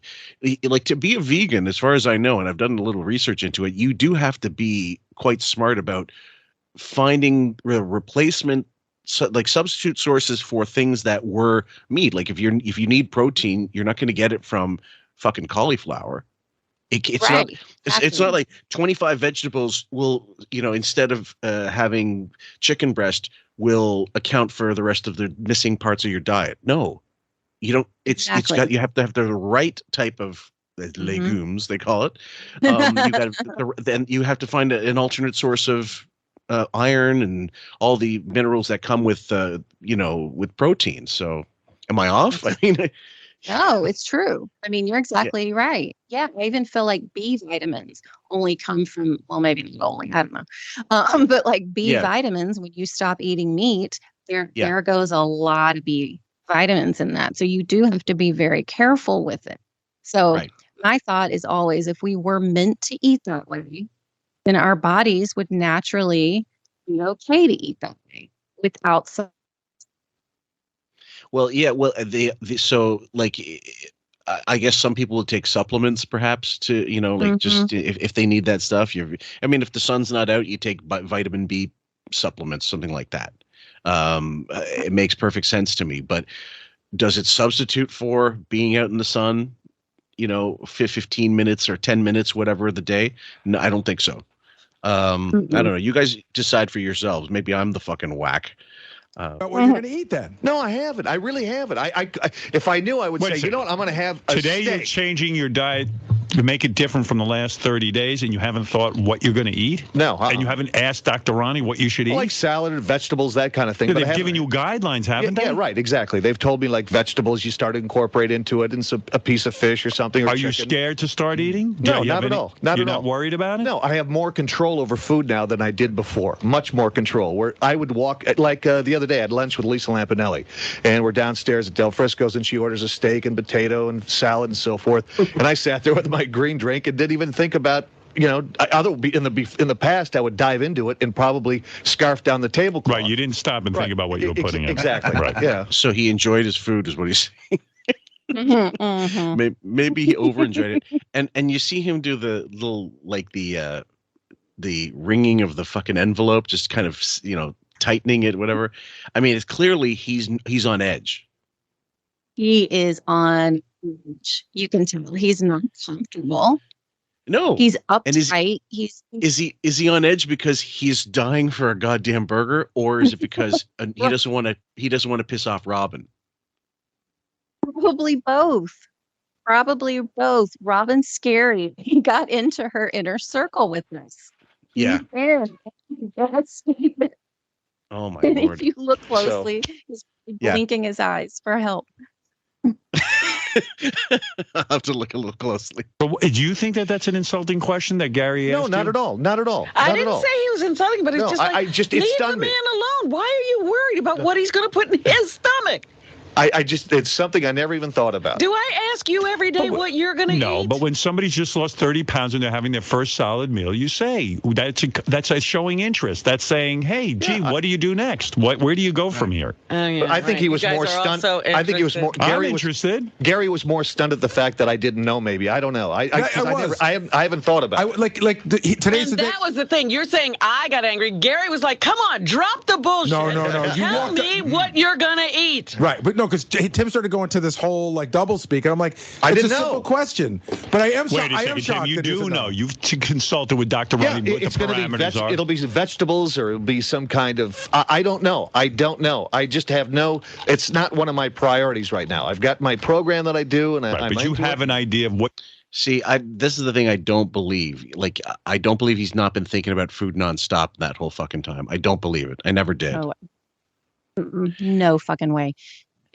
like, to be a vegan, as far as I know, and I've done a little research into it, you do have to be quite smart about finding replacement, like substitute sources for things that were meat. Like if you need protein, you're not going to get it from fucking cauliflower. It's not like 25 vegetables will, you know, instead of having chicken breast, will account for the rest of the missing parts of your diet. No, you don't. You have to have the right type of legumes, they call it. Then you have to find an alternate source of iron and all the minerals that come with with protein. So am I off? I mean, no, it's true. I mean, you're exactly right. Yeah, I even feel like B vitamins only come from, well, maybe not only, I don't know. But like B vitamins, when you stop eating meat, there goes a lot of B vitamins in that. So you do have to be very careful with it. So my thought is always, if we were meant to eat that way, then our bodies would naturally be okay to eat that way without some. Well, yeah. Well, so like, I guess some people would take supplements, perhaps, to, you know, like just if they need that stuff. I mean, if the sun's not out, you take vitamin B supplements, something like that. It makes perfect sense to me. But does it substitute for being out in the sun, you know, 15 minutes or 10 minutes, whatever the day? No, I don't think so. I don't know. You guys decide for yourselves. Maybe I'm the fucking whack. What are you going to eat then? No, I haven't. I really haven't. I if I knew, I would say, you know what, I'm going to have a today steak. You're changing your diet to make it different from the last 30 days, and you haven't thought what you're going to eat? No. And you haven't asked Dr. Roni what you should eat? Like salad and vegetables, that kind of thing. Yeah, they've given you guidelines, haven't they? Yeah, right, exactly. They've told me, like, vegetables you start to incorporate into it, and a piece of fish or something. Or Are you scared to start eating? No, not at all. You're not worried about it? No, I have more control over food now than I did before. Much more control. Where I would walk, like the other day, I had lunch with Lisa Lampanelli, and we're downstairs at Del Frisco's, and she orders a steak and potato and salad and so forth. And I sat there with my green drink and didn't even think about, you know, in the past I would dive into it and probably scarf down the tablecloth. Right, you didn't stop and think about what you were putting in. Exactly. Right. Yeah. So he enjoyed his food, is what he's saying. Maybe he over-enjoyed it. And you see him do the little, like, the ringing of the fucking envelope, just kind of, you know, tightening it, whatever. I mean, it's clearly he's on edge. He is on edge. You can tell he's not comfortable. No, he's uptight. Is he on edge because he's dying for a goddamn burger, or is it because he doesn't want to piss off Robin? Probably both. Robin's scary. He got into her inner circle with this. Yeah. Yes. Oh my and Lord. If you look closely, he's blinking his eyes for help. I'll have to look a little closely. But do you think that that's an insulting question that Gary asked? No, not at all. Not at all. I didn't say he was insulting, but it's just like, leave the man alone. Why are you worried about what he's going to put in his stomach? It's something I never even thought about. Do I ask you every day what you're going to eat? No, but when somebody's just lost 30 pounds and they're having their first solid meal, you say that's a showing interest. That's saying, hey, gee, what do you do next? Where do you go from here? I think he was more stunned. I think he was more. Gary was interested. Gary was more stunned at the fact that I didn't know. Maybe I don't know. I haven't thought about it. Today's and that was the thing. You're saying I got angry. Gary was like, "Come on, drop the bullshit. No. Tell me what you're gonna eat." Right, but no. No, because Tim started going to this whole like double speak, and I'm like, I didn't it's a know. simple question, but I am. Wait a second, Tim. You do know. You've consulted with Dr. Roni what the parameters are. It'll be vegetables, or it'll be some kind of. I don't know. I don't know. I just have no. It's not one of my priorities right now. I've got my program that I do, and but you have an idea of what. See, this is the thing I don't believe. Like, I don't believe he's not been thinking about food nonstop that whole fucking time. I don't believe it. I never did. No fucking way.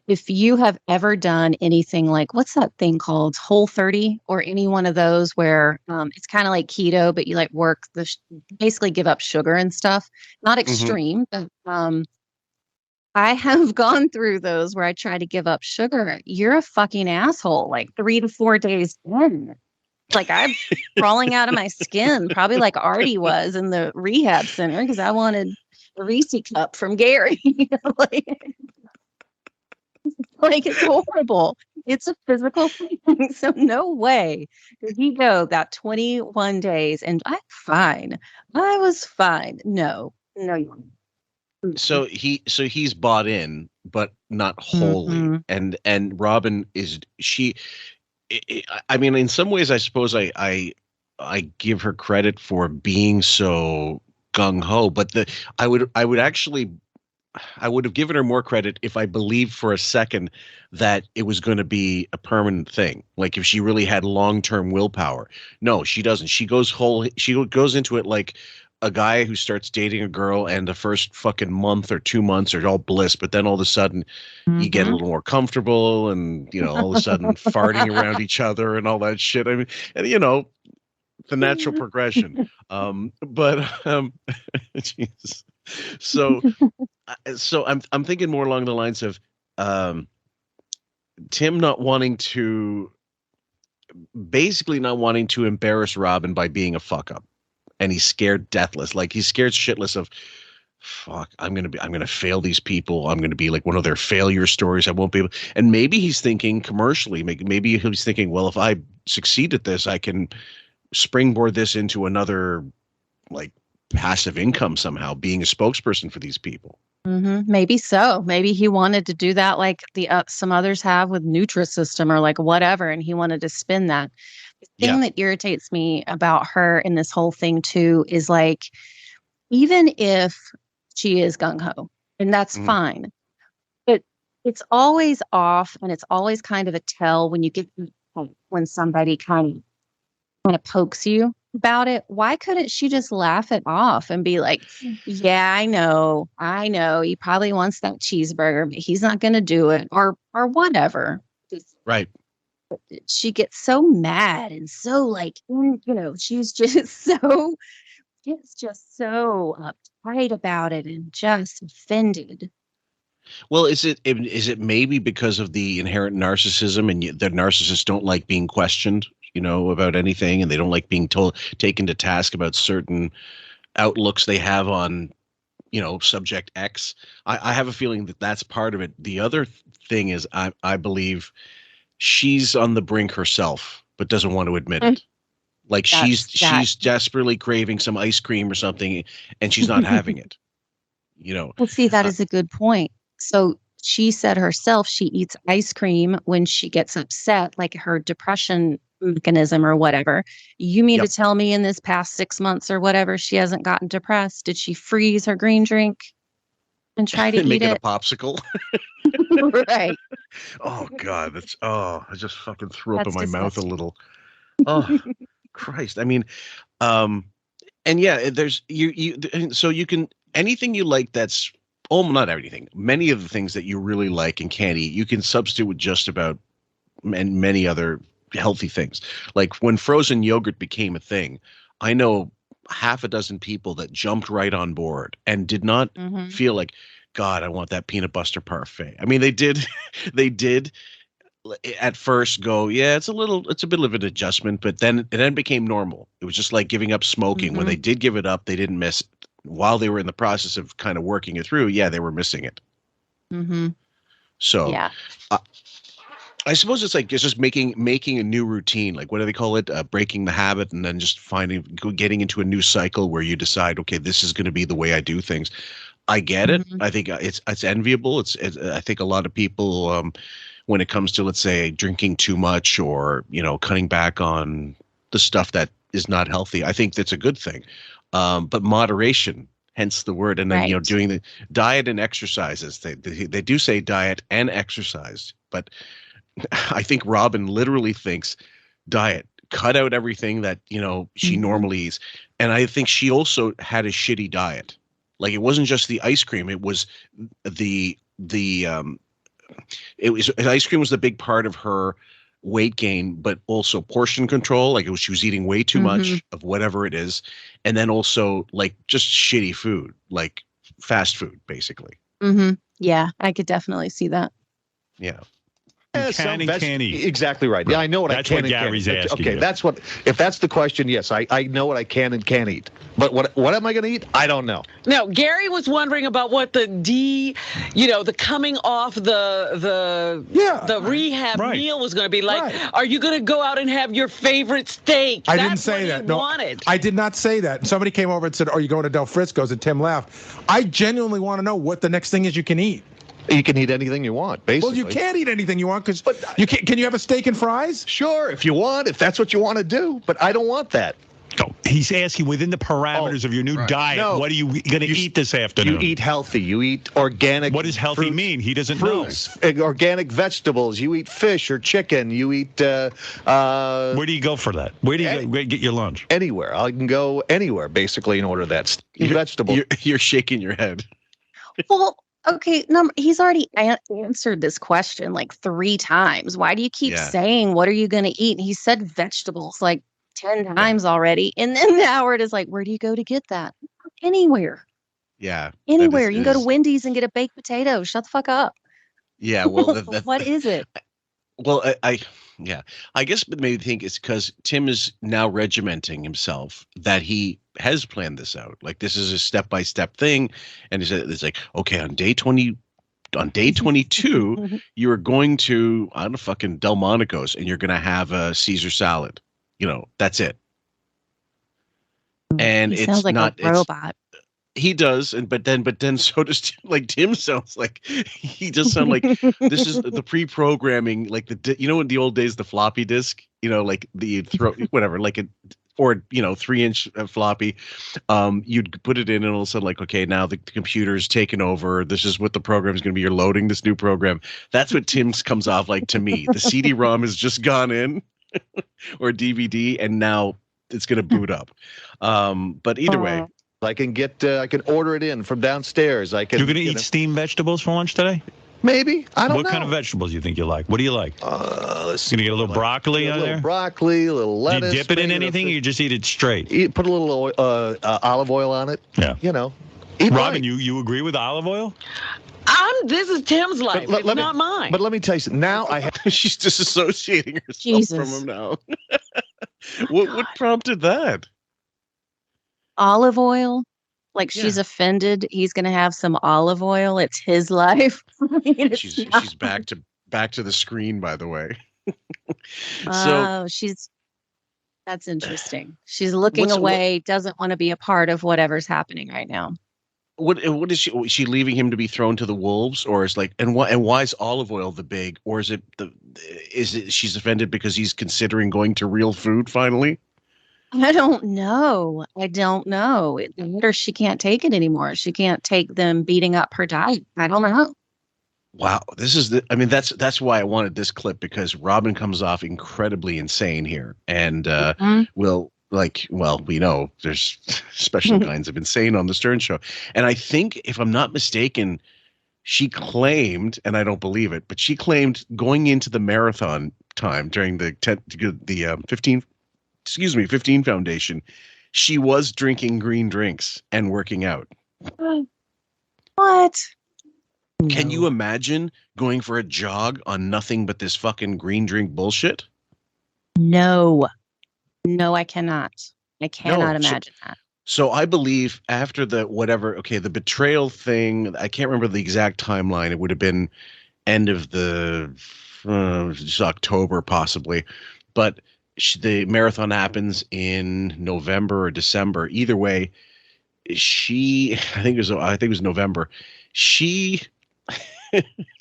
If you have ever done anything like, what's that thing called, Whole30, or any one of those where it's kind of like keto, but you like work basically give up sugar and stuff. Not extreme, but I have gone through those where I try to give up sugar. You're a fucking asshole. Like 3 to 4 days in. Like I'm crawling out of my skin, probably like Artie was in the rehab center because I wanted a Reese cup from Gary. Like it's horrible. It's a physical thing. So no way did he go that 21 days and I'm fine. I was fine. No, you weren't. So he's bought in, but not wholly. And Robin I mean, in some ways, I suppose I give her credit for being so gung ho, but I would have given her more credit if I believed for a second that it was going to be a permanent thing. Like if she really had long-term willpower. No, she doesn't. She goes into it like a guy who starts dating a girl and the first fucking month or 2 months are all bliss, but then all of a sudden you get a little more comfortable and, all of a sudden farting around each other and all that shit. I mean, and the natural progression. Geez. So I'm thinking more along the lines of Tim not wanting to embarrass Robin by being a fuck up. And he's scared deathless. Like he's scared shitless of, fuck, I'm going to fail these people. I'm going to be like one of their failure stories. I won't be able. And maybe he's thinking commercially, maybe he's thinking, well, if I succeed at this, I can springboard this into another like passive income somehow, being a spokesperson for these people. Maybe so. Maybe he wanted to do that like some others have with Nutrisystem or like whatever. And he wanted to spin that. The thing that irritates me about her in this whole thing too is like, even if she is gung-ho, and that's fine, but it's always off and it's always kind of a tell when you get when somebody kind of pokes you about it. Why couldn't she just laugh it off and be like, yeah, I know he probably wants that cheeseburger, but he's not going to do it or whatever. Right. She gets so mad and so like, she's just so uptight about it and just offended. Well, is it maybe because of the inherent narcissism and the narcissists don't like being questioned, about anything, and they don't like being taken to task about certain outlooks they have on, subject X. I have a feeling that that's part of it. The other thing is I believe she's on the brink herself, but doesn't want to admit it. Like she's desperately craving some ice cream or something, and she's not having it. Well, see, that is a good point. So she said herself she eats ice cream when she gets upset, like her depression mechanism or whatever. You mean to tell me in this past 6 months or whatever she hasn't gotten depressed? Did she freeze her green drink and try to make eat it? A popsicle? Right. Oh God, I just fucking threw up in my mouth a little. Oh Christ. I mean, and yeah, there's so you can, anything you like that's, not everything, many of the things that you really like and can't eat, you can substitute with just about many other healthy things. Like when frozen yogurt became a thing, I know half a dozen people that jumped right on board and did not feel like, God, I want that peanut butter parfait. I mean, they did at first go, yeah, it's a bit of an adjustment, but then it became normal. It was just like giving up smoking. When they did give it up, they didn't miss it. While they were in the process of kind of working it through, they were missing it. So yeah. I suppose it's just making a new routine. Like, what do they call it? Breaking the habit, and then just getting into a new cycle where you decide, okay, this is going to be the way I do things. I get it. I think it's enviable. I think a lot of people, when it comes to, let's say, drinking too much or, cutting back on the stuff that is not healthy, I think that's a good thing. But moderation, hence the word. And then, doing the diet and exercises. They do say diet and exercise, but I think Robin literally thinks diet, cut out everything that, she normally eats. And I think she also had a shitty diet. Like, it wasn't just the ice cream. It was ice cream was the big part of her weight gain, but also portion control. Like, she was eating way too much of whatever it is. And then also like just shitty food, like fast food, basically. Yeah, I could definitely see that. Yeah. Can and can't eat. Exactly right. Yeah, I know what I can and can't eat. That's what Gary's asking. Okay, if that's the question, yes, I know what I can and can't eat. But what am I going to eat? I don't know. No, Gary was wondering about what the the coming off the rehab meal was going to be like. Right. Are you going to go out and have your favorite steak? I didn't say that. No, wanted. I did not say that. Somebody came over and said, "Are you going to Del Frisco's?" And Tim laughed. I genuinely want to know what the next thing is you can eat. You can eat anything you want, basically. Well, you can't eat anything you want because can you have a steak and fries? Sure, if you want, if that's what you want to do. But I don't want that. No, he's asking within the parameters of your new diet, what are you going to eat this afternoon? You eat healthy. You eat organic. What does healthy mean? He doesn't fruits, know. Organic vegetables. You eat fish or chicken. You eat. Where do you go for that? Where do you get your lunch? Anywhere. I can go anywhere, basically, in order that vegetable. You're shaking your head. Well. Okay, he's already answered this question like 3 times. Why do you keep saying, what are you going to eat? And he said vegetables like 10 times already. And then now we're just like, where do you go to get that? Anywhere. Yeah. Anywhere. You can go to Wendy's and get a baked potato. Shut the fuck up. Yeah, well. What is it? Well, I guess what made me think it's because Tim is now regimenting himself that he has planned this out. Like, this is a step-by-step thing. And it's like, okay, on day 22, you are going to, I don't know, fucking Delmonico's, and you're going to have a Caesar salad. That's it. And he sounds like a robot. He does, but then so does Tim. Like, Tim sounds like he just sounds like this is the pre-programming, like in the old days, the floppy disk, like the throw whatever, like a 3-inch floppy. You'd put it in, and all of a sudden, like, okay, now the computer's taken over. This is what the program is going to be. You're loading this new program. That's what Tim's comes off like to me. The CD-ROM has just gone in, or DVD, and now it's going to boot up. But either way. I can order it in from downstairs. You're going to eat steamed vegetables for lunch today? Maybe. I don't know. What kind of vegetables do you think you like? What do you like? Let's see. Going to get a little broccoli on there? A little broccoli, a little lettuce. Do you dip it in anything, or you just eat it straight? Put a little olive oil on it. Yeah. Eat Robin, you agree with olive oil? This is Tim's life. It's not mine. But let me tell you something. Now she's disassociating herself from him now. What prompted that? Olive oil, like she's offended. He's going to have some olive oil. It's his life. She's back to the screen, by the way. That's interesting. She's looking away. Doesn't want to be a part of whatever's happening right now. What is she? Is she leaving him to be thrown to the wolves, or is like, and why is olive oil the big, or is it she's offended because he's considering going to real food finally? I don't know. Or she can't take it anymore. She can't take them beating up her diet. I don't know. Wow. That's why I wanted this clip, because Robin comes off incredibly insane here. And we know there's special kinds of insane on the Stern Show. And I think, if I'm not mistaken, she claimed, and I don't believe it, but she claimed going into the marathon time during the 15 Foundation, she was drinking green drinks and working out. What? Can you imagine going for a jog on nothing but this fucking green drink bullshit? No, I cannot. I cannot imagine that. So I believe after the betrayal thing, I can't remember the exact timeline. It would have been end of the October possibly, but the marathon happens in November or December. Either way, I think it was November. She,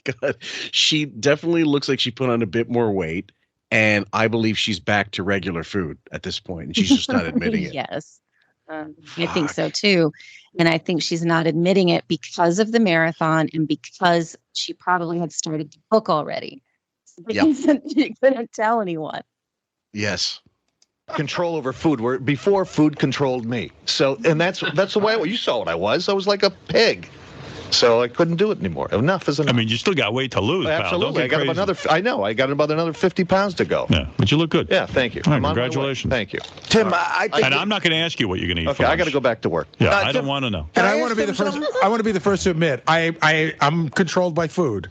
God, she definitely looks like she put on a bit more weight, and I believe she's back to regular food at this point, and she's just not admitting it. Yes, I think so too, and I think she's not admitting it because of the marathon and because she probably had started the book already. Yep. She couldn't tell anyone. Yes. Control over food, where before food controlled me. So, and that's the way you saw what I was. I was like a pig. So I couldn't do it anymore. Enough is enough. I mean, you still got weight to lose, Absolutely. pal. I got about another 50 pounds to go. Yeah, but you look good. Yeah, thank you. All right, congratulations. Thank you. Tim, I think and I'm not going to ask you what you're going to eat. Okay, I got to go back to work. Yeah, I don't want to know. And I want to be the first. I want to be the first to admit I'm controlled by food.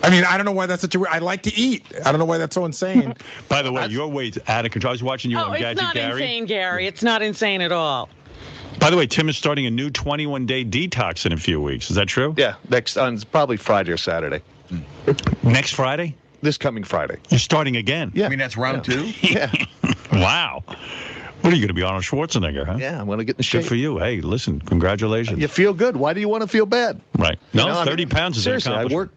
I mean, I don't know why that's such a. I like to eat. I don't know why that's so insane. By the way, your weight's out of control. I was watching you on Gadget Gary. It's not insane, Gary. It's not insane at all. By the way, Tim is starting a new 21-day detox in a few weeks. Is that true? Yeah, next on probably Friday or Saturday. Next Friday? This coming Friday. You're starting again? Yeah. I mean, that's round 2? Yeah. Wow. What are you going to be, Arnold Schwarzenegger, huh? Yeah, I'm going to get in shape. Good for you. Hey, listen, congratulations. You feel good. Why do you want to feel bad? Right. No, 30 pounds is seriously, an accomplishment.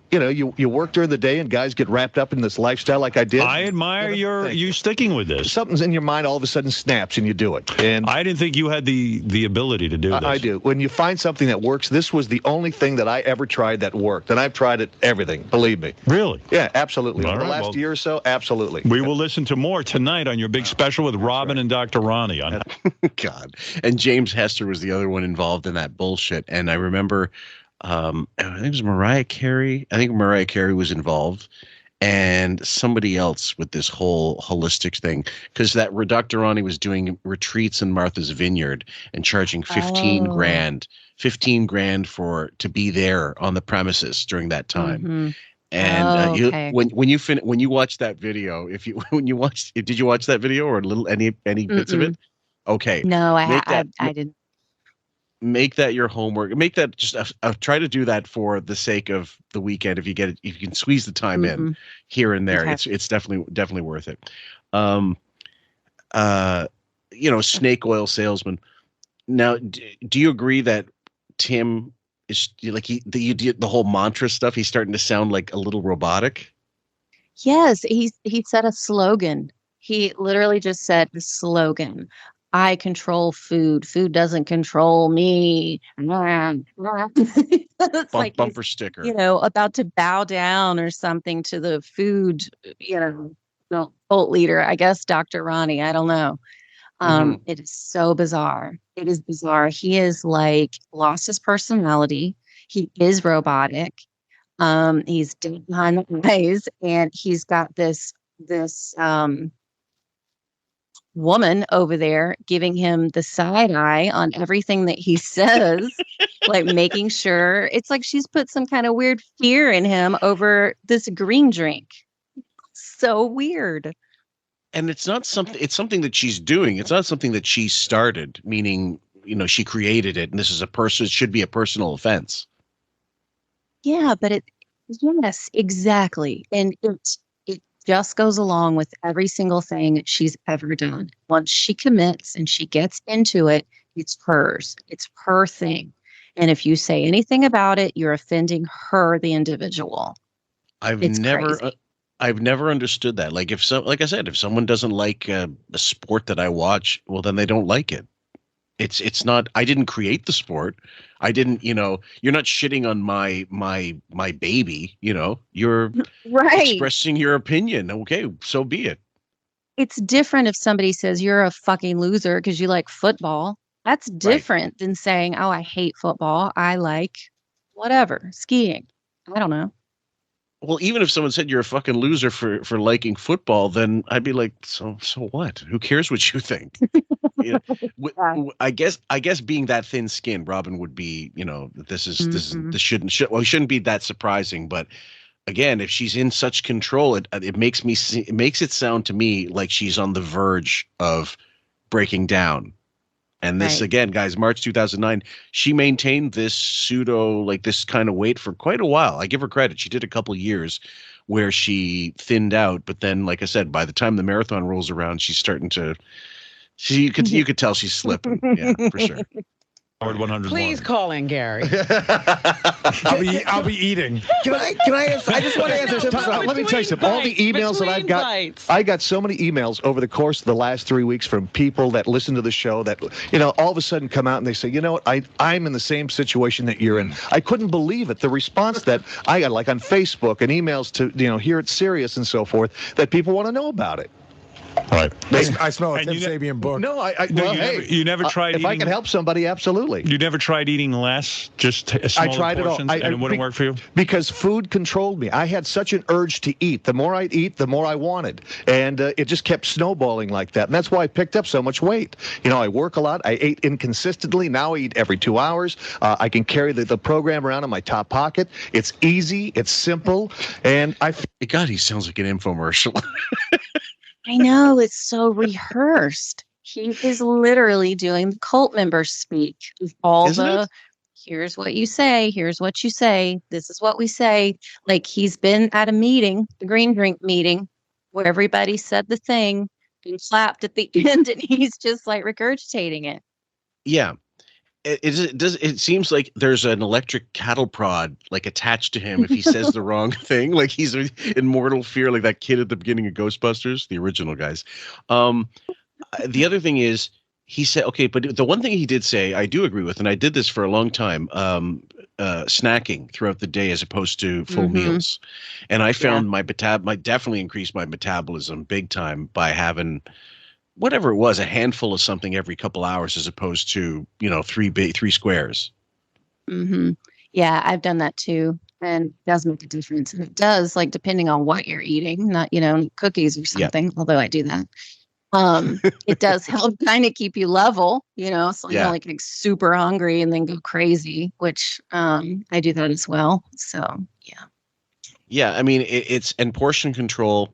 You work during the day and guys get wrapped up in this lifestyle like I did. I admire you sticking with this. Something's in your mind all of a sudden snaps and you do it. And I didn't think you had the ability to do this. I do. When you find something that works, this was the only thing that I ever tried that worked. And I've tried it everything, believe me. Really? Yeah, absolutely. All Over the right, last year or so, absolutely. We will listen to more tonight on your big special with Robin and Dr. Roni. On God. And James Hester was the other one involved in that bullshit. And I remember, I think it was Mariah Carey. I think Mariah Carey was involved, and somebody else with this whole holistic thing. Because that Dr. Roni was doing retreats in Martha's Vineyard and charging 15 grand to be there on the premises during that time. Mm-hmm. And when you watch that video, did you watch that video or any bits of it? Okay. No, I didn't. Make that your homework. Make that just try to do that for the sake of the weekend. If you can squeeze the time in here and there, Okay. it's definitely worth it. Snake oil salesman. Now, do you agree that Tim is like the whole mantra stuff? He's starting to sound like a little robotic. Yes, he said a slogan. He literally just said the slogan. I control food. Food doesn't control me. It's like Bumper sticker. About to bow down or something to the food, cult leader. I guess Dr. Roni. I don't know. It is so bizarre. It is bizarre. He is like lost his personality. He is robotic. He's dead behind the eyes, and he's got this woman over there giving him the side eye on everything that he says, like making sure it's like she's put some kind of weird fear in him over this green drink. So weird. And it's something that she's doing. It's not something that she started, meaning, she created it and this is it should be a personal offense. Yeah, but yes, exactly. And it just goes along with every single thing she's ever done. Once she commits and she gets into it, it's hers. It's her thing. And if you say anything about it, you're offending her, the individual. I've never understood that. Like if someone doesn't like a sport that I watch, well, then they don't like it. It's not. I didn't create the sport. I didn't. You're not shitting on my baby. You're right. Expressing your opinion. Okay, so be it. It's different if somebody says you're a fucking loser because you like football. That's different than saying, oh, I hate football. I like whatever, skiing. I don't know. Well, even if someone said you're a fucking loser for liking football, then I'd be like, so what? Who cares what you think? I guess being that thin-skinned, Robin would be, this shouldn't be that surprising. But again, if she's in such control, it makes it sound to me like she's on the verge of breaking down. And this again, guys, March 2009, she maintained this this kind of weight for quite a while. I give her credit. She did a couple years where she thinned out. But then, like I said, by the time the marathon rolls around, she's starting to, you could tell she's slipping. Yeah, for sure. Howard 101. Please call in, Gary. I'll be eating. Can I answer? I just want to answer. Let me tell you something. All the emails that I've got, I got so many emails over the course of the last 3 weeks from people that listen to the show that, all of a sudden come out and they say, you know what, I'm in the same situation that you're in. I couldn't believe it. The response that I got, like on Facebook and emails to, here at Sirius and so forth, that people want to know about it. Right. I smell a Tim Sabean book. No, you never tried eating. If I can help somebody, absolutely. You never tried eating less, just a smaller I tried portions, it all. and it wouldn't work for you? Because food controlled me. I had such an urge to eat. The more I'd eat, the more I wanted. And it just kept snowballing like that. And that's why I picked up so much weight. I work a lot. I ate inconsistently. Now I eat every 2 hours. I can carry the program around in my top pocket. It's easy. It's simple. And God, he sounds like an infomercial. I know, it's so rehearsed. He is literally doing the cult member speak. Here's what you say, here's what you say, this is what we say. Like, he's been at a meeting, the green drink meeting, where everybody said the thing and clapped at the end, and he's just like regurgitating it. Yeah. It seems like there's an electric cattle prod like attached to him if he says the wrong thing. Like he's in mortal fear, like that kid at the beginning of Ghostbusters, the original guys. The other thing is he said, okay, but the one thing he did say, I do agree with, and I did this for a long time, snacking throughout the day as opposed to full meals. And I found my definitely increased my metabolism big time by having whatever it was, a handful of something every couple hours as opposed to, three squares. Mm-hmm. Yeah, I've done that too. And it does make a difference. And it does, like, depending on what you're eating, not, cookies or something, although I do that. It does help kind of keep you level, so you don't get super hungry and then go crazy, which I do that as well. So, yeah. Yeah, I mean, it's and portion control.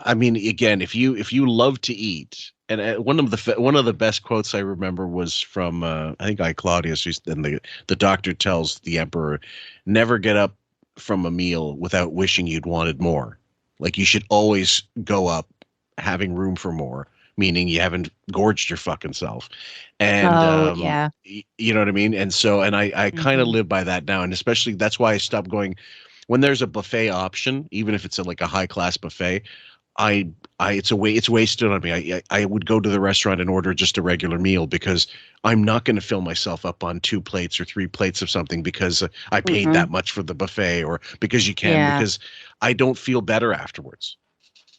I mean, again, if you love to eat, and one of the best quotes I remember was from I think Claudius, and the doctor tells the emperor, never get up from a meal without wishing you'd wanted more. Like, you should always go up having room for more, meaning you haven't gorged your fucking self. And you know what I mean? And so, and I kind of live by that now, and especially that's why I stopped going. When there's a buffet option, even if it's like a high class buffet, it's wasted on me. I would go to the restaurant and order just a regular meal because I'm not going to fill myself up on 2 plates or 3 plates of something because I paid that much for the buffet, or because you can, because I don't feel better afterwards.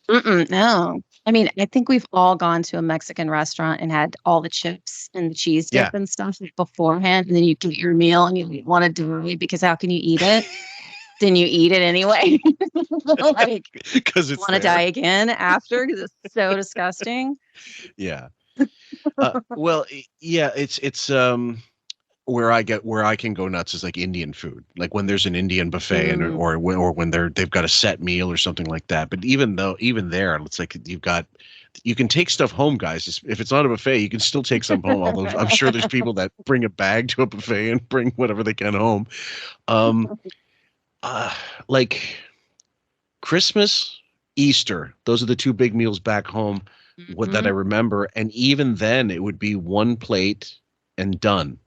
No. I mean, I think we've all gone to a Mexican restaurant and had all the chips and the cheese dip and stuff beforehand, and then you get your meal and you want to die because how can you eat it? Then you eat it anyway. Like, because it's want to die again after because it's so disgusting. Yeah. Well, yeah, it's where I can go nuts is like Indian food, like when there's an Indian buffet or when they've got a set meal or something like that. But even there, it's like you can take stuff home, guys. If it's not a buffet, you can still take some home. Although I'm sure there's people that bring a bag to a buffet and bring whatever they can home. Like Christmas, Easter, those are the 2 big meals back home that I remember. And even then it would be 1 plate and done,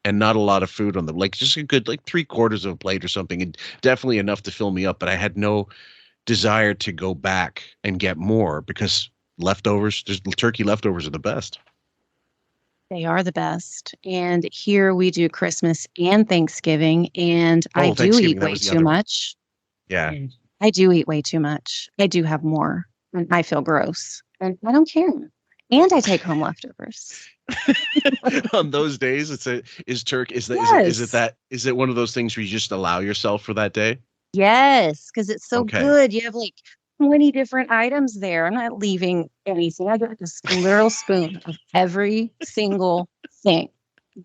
and not a lot of food on them, like just a good, like 3/4 of a plate or something, and definitely enough to fill me up. But I had no desire to go back and get more because turkey leftovers are the best. They are the best. And here we do Christmas and Thanksgiving. And I do eat way too much. Yeah. I do eat way too much. I do have more. And I feel gross. And I don't care. And I take home leftovers. On those days, is it one of those things where you just allow yourself for that day? Yes, because it's so good. You have like 20 different items there. I'm not leaving anything. I got this literal spoon of every single thing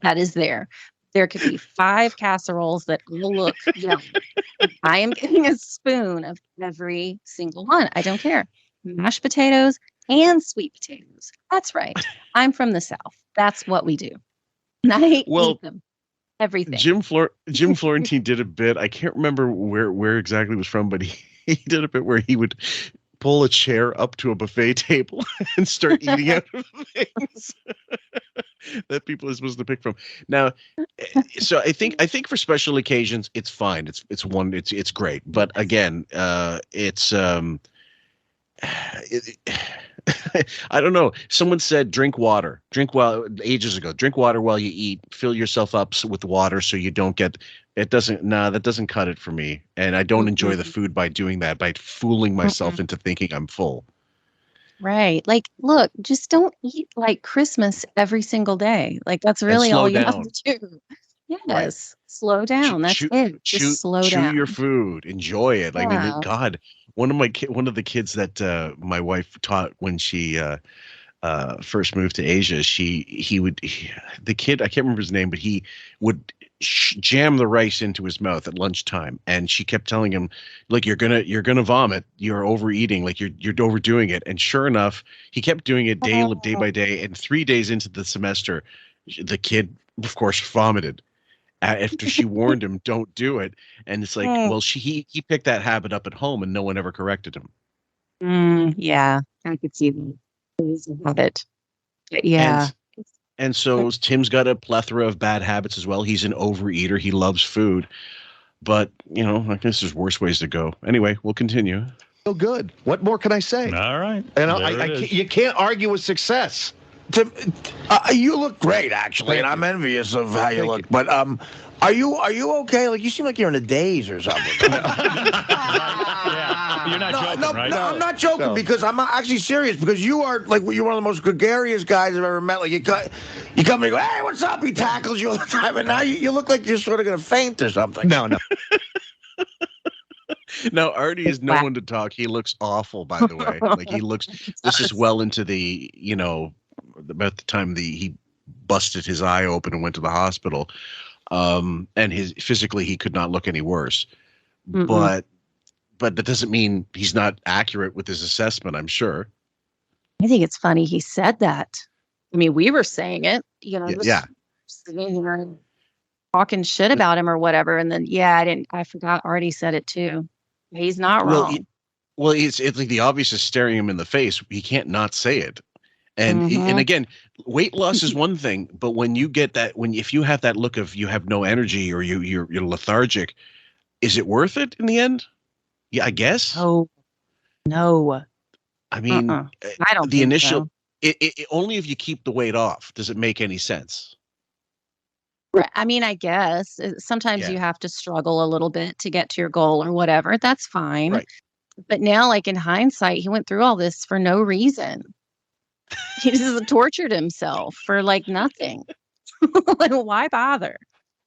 that is there. There could be 5 casseroles that all look yummy. I am getting a spoon of every single one. I don't care. Mashed potatoes and sweet potatoes. That's right. I'm from the South. That's what we do. And I eat them. Everything. Jim Florentine did a bit. I can't remember where exactly it was from, but he did a bit where he would pull a chair up to a buffet table and start eating out of things. that people are supposed to pick from. Now, so I think for special occasions it's fine. It's great. But again, I don't know. Someone said drink water. Ages ago. Drink water while you eat. Fill yourself up with water so you don't get. That doesn't cut it for me. And I don't enjoy the food by doing that, by fooling myself into thinking I'm full. Right. Like, look, just don't eat like Christmas every single day. Like, that's really all you have to do. Yes. Right. Slow down. That's it. Just slow down. Chew your food. Enjoy it. Yeah. I mean, God, one of the kids that my wife taught when she first moved to Asia, the kid, I can't remember his name, but he would jam the rice into his mouth at lunchtime, and she kept telling him, like, you're gonna vomit, you're overeating, like you're overdoing it. And sure enough, he kept doing it day by day, and 3 days into the semester, the kid, of course, vomited after she warned him, don't do it. And it's like, well, he picked that habit up at home, and no one ever corrected him. Yeah, I could see that. It is a habit. Yeah. And so Tim's got a plethora of bad habits as well. He's an overeater. He loves food. But, I guess there's worse ways to go. Anyway, we'll continue. So good. What more can I say? All right. And you can't argue with success. Tim, you look great, actually, and I'm envious of how you look. But are you okay? Like, you seem like you're in a daze or something. Yeah, you're not joking, right? No, I'm not joking because I'm actually serious. Because you're one of the most gregarious guys I've ever met. Like, you come and you go, hey, what's up? He tackles you all the time, and now you look like you're sort of going to faint or something. No. Now, Artie is no one to talk. He looks awful, by the way. Like, he looks. This is well into the about the time he busted his eye open and went to the hospital. And physically he could not look any worse. But that doesn't mean he's not accurate with his assessment, I'm sure. I think it's funny he said that. I mean, we were saying it, talking shit about him or whatever, and then I forgot Artie said it too. He's not wrong. Well, it's like the obvious is staring him in the face. He can't not say it. And and again, weight loss is one thing, but when you get that, if you have that look of you have no energy or you're lethargic, is it worth it in the end? Yeah, I guess. Oh, no. I mean, I don't. The initial, so. It only if you keep the weight off does it make any sense. Right. I mean, I guess sometimes you have to struggle a little bit to get to your goal or whatever. That's fine. Right. But now, like in hindsight, he went through all this for no reason. He just tortured himself for like nothing. Like, why bother?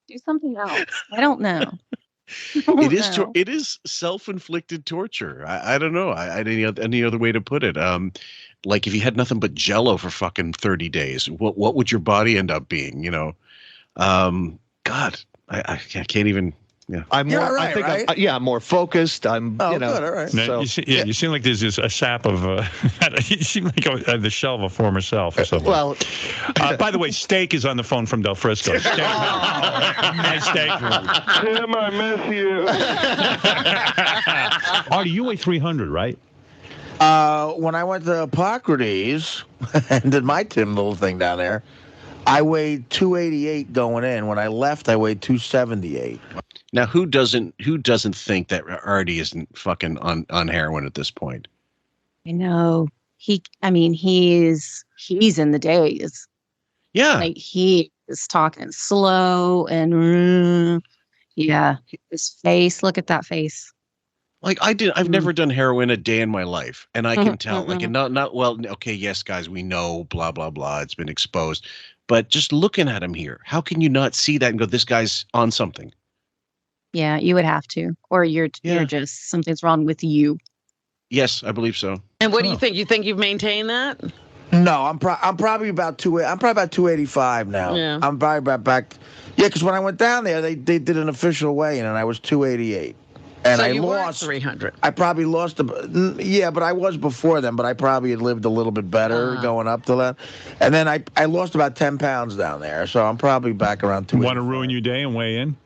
Do something else. I don't know. It is self-inflicted torture. I don't know. Any other way to put it. Like if you had nothing but Jell-O for fucking 30 days, what would your body end up being? God, I can't even. Yeah, I'm more. Right, I think right? I'm more focused. I'm. Good. All right. Now, so, you seem like there's just a sap of. You seem like the shell of a former self or something. Well, by the way, Steak is on the phone from Del Frisco. Steak. Nice steak. Tim, I miss you. Artie, you weigh 300, right? When I went to Hippocrates and did my Tim little thing down there, I weighed 288 going in. When I left, I weighed 278. Now, who doesn't think that Artie isn't fucking on heroin at this point? I know. He's in the days. Yeah. Like he is talking slow and his face. Look at that face. Like I've never done heroin a day in my life, and I can tell. Like, and not well. Okay, yes, guys, we know, blah blah blah. It's been exposed, but just looking at him here, how can you not see that and go, "This guy's on something"? Yeah, you would have to, or you're just something's wrong with you. Yes, I believe so. And what do you think? You think you've maintained that? No, I'm probably about 285 now. Yeah. I'm probably about back. Yeah, because when I went down there, they did an official weigh-in, and I was 288. And so I you lost 300. I probably lost but I was before them, but I probably had lived a little bit better going up to that. And then I lost about 10 pounds down there, so I'm probably back around 285. Want to ruin your day and weigh in?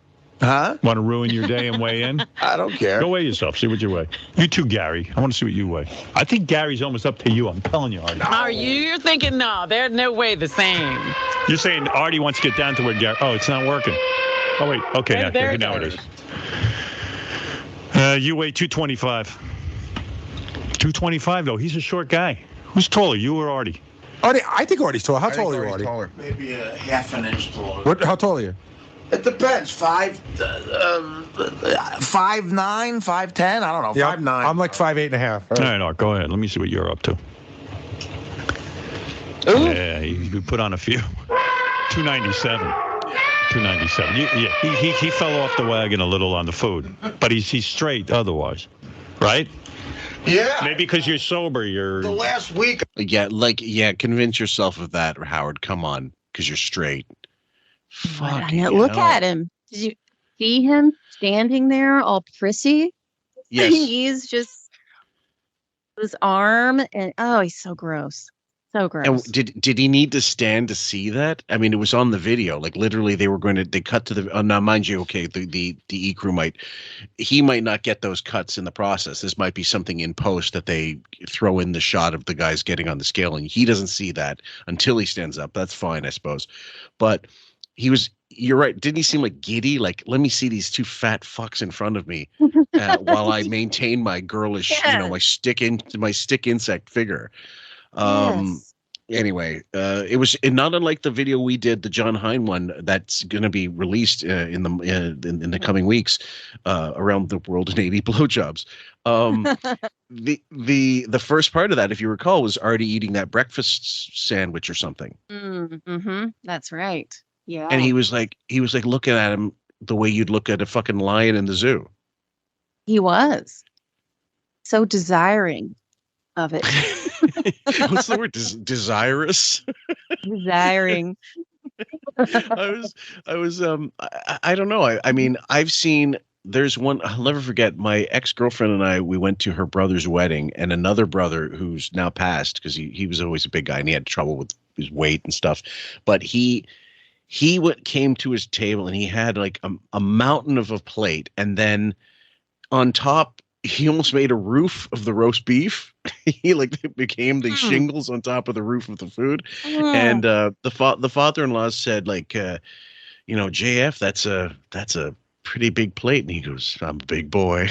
Huh? Want to ruin your day and weigh in? I don't care. Go weigh yourself. See what you weigh. You too, Gary. I want to see what you weigh. I think Gary's almost up to you. I'm telling you, Artie. Are you're thinking, no, they're no way the same. You're saying Artie wants to get down to where Gary... Oh, it's not working. Oh, wait. Okay, now it is. You weigh 225. 225, though. He's a short guy. Who's taller, you or Artie? Artie, I think Artie's tall. How tall are you, Artie? Taller. Maybe a half an inch taller. How tall are you? It depends. 5'9", 5'10". I don't know. Yeah, 5'9". I'm like 5'8.5". All right, Art, go ahead. Let me see what you're up to. Ooh. Yeah, you put on a few. 297. 297. He fell off the wagon a little on the food, but he's straight otherwise, right? Yeah. Maybe because you're sober, you're... The last week. Yeah, convince yourself of that, Howard. Come on, because you're straight. Look at him. Did you see him standing there all prissy? Yes. He's just his arm and he's so gross. So gross. And did he need to stand to see that? I mean, it was on the video. Like literally, they cut to the. Now, mind you, okay, the E crew might not get those cuts in the process. This might be something in post that they throw in the shot of the guys getting on the scale, and he doesn't see that until he stands up. That's fine, I suppose, but. You're right. Didn't he seem like giddy? Like, let me see these two fat fucks in front of me while I maintain my girlish, my stick insect figure. Yes. Anyway, it was not unlike the video we did, the John Hine one that's going to be released in the coming weeks around the world in 80 blowjobs. The first part of that, if you recall, was Artie eating that breakfast sandwich or something. Mm-hmm. That's right. Yeah. And he was like looking at him the way you'd look at a fucking lion in the zoo. He was so desiring of it. What's the word? Desirous? Desiring. I don't know. I mean, I've seen, there's one, I'll never forget, my ex-girlfriend and I, we went to her brother's wedding, and another brother who's now passed, because he was always a big guy and he had trouble with his weight and stuff. But he came to his table and he had like a mountain of a plate, and then on top he almost made a roof of the roast beef. It became the shingles on top of the roof of the food. And the father-in-law said, JF, that's a pretty big plate. And he goes, I'm a big boy.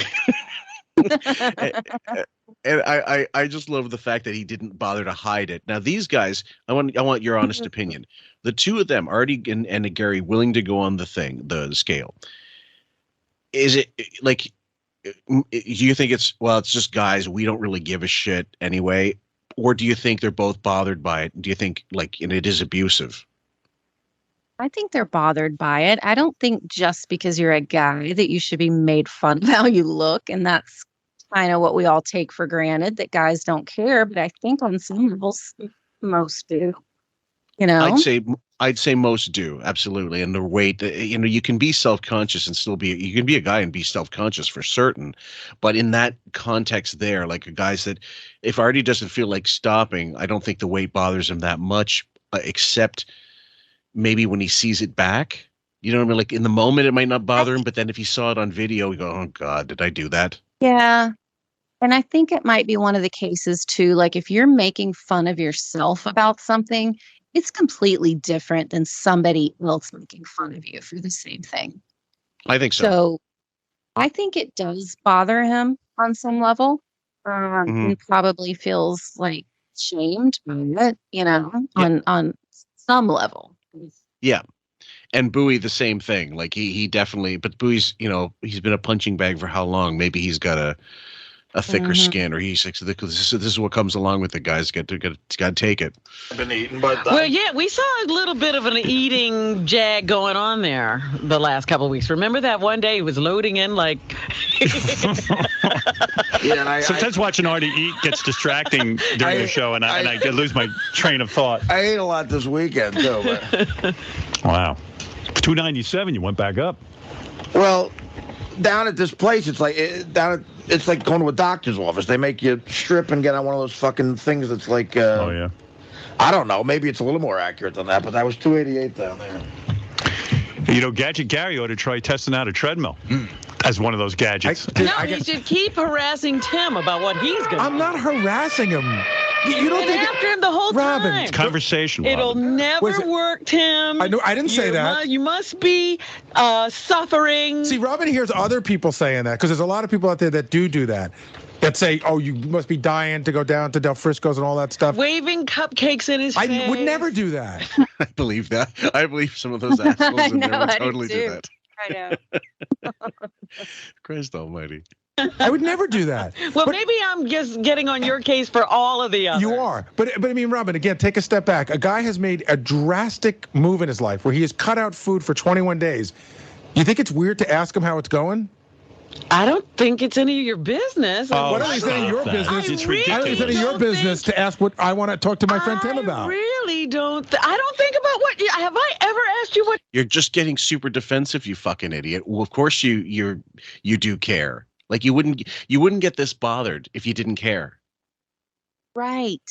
And I just love the fact that he didn't bother to hide it. Now these guys, I want your honest opinion. The two of them, Artie and Gary, willing to go on the scale. Is it like? Do you think it's just guys? We don't really give a shit anyway, or do you think they're both bothered by it? Do you think it is abusive? I think they're bothered by it. I don't think just because you're a guy that you should be made fun of how you look, and that's kind of what we all take for granted, that guys don't care. But I think on some levels, most do. I'd say most do, absolutely. And the weight, you can be self-conscious and still you can be a guy and be self-conscious for certain. But in that context there, like a guy's that if Artie doesn't feel like stopping, I don't think the weight bothers him that much, except maybe when he sees it back. You know what I mean? Like in the moment, it might not bother him, but then if he saw it on video, he go, oh God, did I do that? Yeah. And I think it might be one of the cases too, like if you're making fun of yourself about something, it's completely different than somebody else making fun of you for the same thing. I think so. So I think it does bother him on some level. He probably feels like shamed by it, on some level. Yeah. And Bowie, the same thing. Like he definitely, but Bowie's, he's been a punching bag for how long? Maybe he's got a thicker skin, or he's like, this is what comes along with it, guys. Got to take it. I've been eating, but we saw a little bit of an eating jag going on there the last couple of weeks. Remember that one day he was loading in like. Yeah, sometimes watching Artie eat gets distracting during the show, and I lose my train of thought. I ate a lot this weekend too. But... Wow, 297. You went back up. Well, down at this place, it's like it's like going to a doctor's office. They make you strip and get on one of those fucking things that's like. Oh yeah. I don't know. Maybe it's a little more accurate than that, but that was 288 down there. You know, Gadget Gary ought to try testing out a treadmill as one of those gadgets. He should keep harassing Tim about what he's going to do. I'm not harassing him. You don't think after him the whole Robin, time. It's conversation, Robin. It'll never work, Tim. I didn't say that. You must be suffering. See, Robin hears other people saying that because there's a lot of people out there that do that. That say, oh, you must be dying to go down to Del Frisco's and all that stuff. Waving cupcakes in his face. I would never do that. I believe that. I believe some of those assholes in there would totally do that. I know. Christ almighty. I would never do that. Well, maybe I'm just getting on your case for all of the others. You are. But I mean, Robin, again, take a step back. A guy has made a drastic move in his life where he has cut out food for 21 days. You think it's weird to ask him how it's going? I don't think it's any of your business. What is any of your business? It's ridiculous. I don't think it's any of your business to ask what I want to talk to my friend Tim about. I really don't. I don't think about what. Have I ever asked you what? You're just getting super defensive, you fucking idiot. Well, of course you do care. Like you wouldn't get this bothered if you didn't care. Right.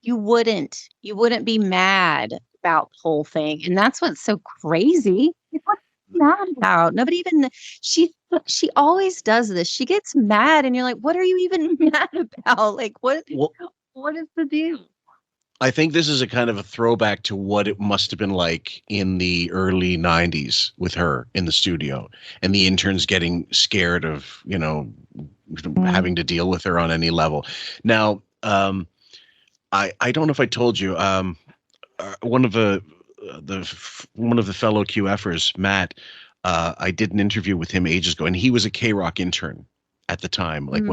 You wouldn't be mad about the whole thing. And that's what's so crazy. What's mad about? Nobody even, she always does this. She gets mad and you're like, what are you even mad about? Like, what is the deal? I think this is a kind of a throwback to what it must have been like in the early 90s with her in the studio and the interns getting scared of, having to deal with her on any level. Now, I don't know if I told you, one of the fellow QFers, Matt, I did an interview with him ages ago, and he was a K-Rock intern at the time, like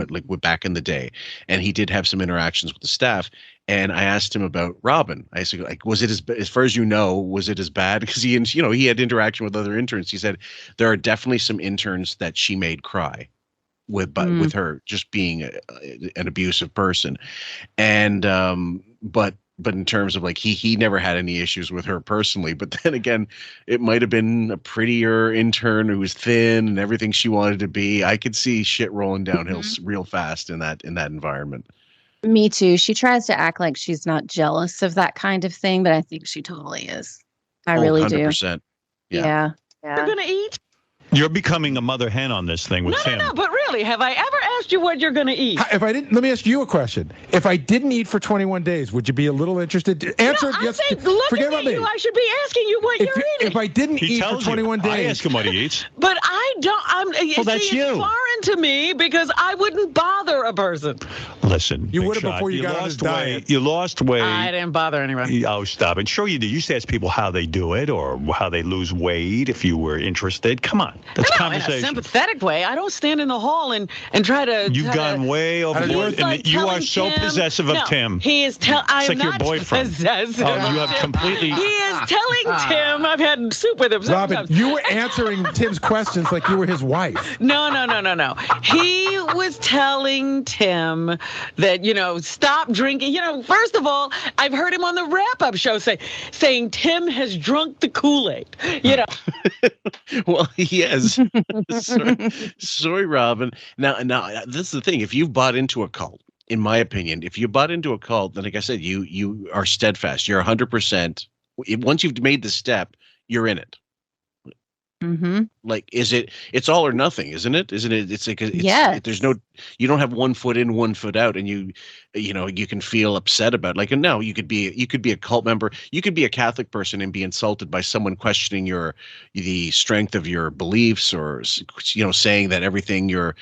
back in the day, and he did have some interactions with the staff. And I asked him about Robin. I said, like, was it as far as you know, was it as bad? Because he had interaction with other interns. He said there are definitely some interns that she made cry with her just being an abusive person, and but in terms of like he never had any issues with her personally. But then again, it might have been a prettier intern who was thin and everything she wanted to be. I could see shit rolling downhill real fast in that environment. Me too. She tries to act like she's not jealous of that kind of thing, but I think she totally is. I really 100%. do. Yeah. You're gonna eat? You're becoming a mother hen on this thing with Tim. No, but really, have I ever asked you what you're going to eat? If I didn't, let me ask you a question. If I didn't eat for 21 days, would you be a little interested? Answer yes. Forget about me. I should be asking you what you're eating. If I didn't eat for 21 days, I ask him what he eats. But I don't. That's you. It's foreign to me because I wouldn't bother a person. Listen, you would have before you got on this diet. You lost weight. I didn't bother anyone. Oh, stop it. Sure you did. You used to ask people how they do it or how they lose weight if you were interested. Come on. That's conversation. In a sympathetic way. I don't stand in the hall and try to. You've gone way overboard. Like you are so possessive of Tim. He is I'm like not your boyfriend. Possessive. Oh, you have completely. He is telling Tim. I've had soup with him. Robin, you were answering Tim's questions like you were his wife. No. He was telling Tim that, stop drinking. First of all, I've heard him on the wrap-up show saying Tim has drunk the Kool-Aid. Well, he has. Sorry, Robin. Now, this is the thing. If you've bought into a cult, in my opinion, if you bought into a cult, then like I said, you are steadfast. You're 100%. Once you've made the step, you're in it. Mm-hmm. Like, it's all or nothing, isn't it? It's like, there's no, you don't have one foot in, one foot out. And you can feel upset about like, and now you could be a cult member. You could be a Catholic person and be insulted by someone questioning the strength of your beliefs or, saying that everything you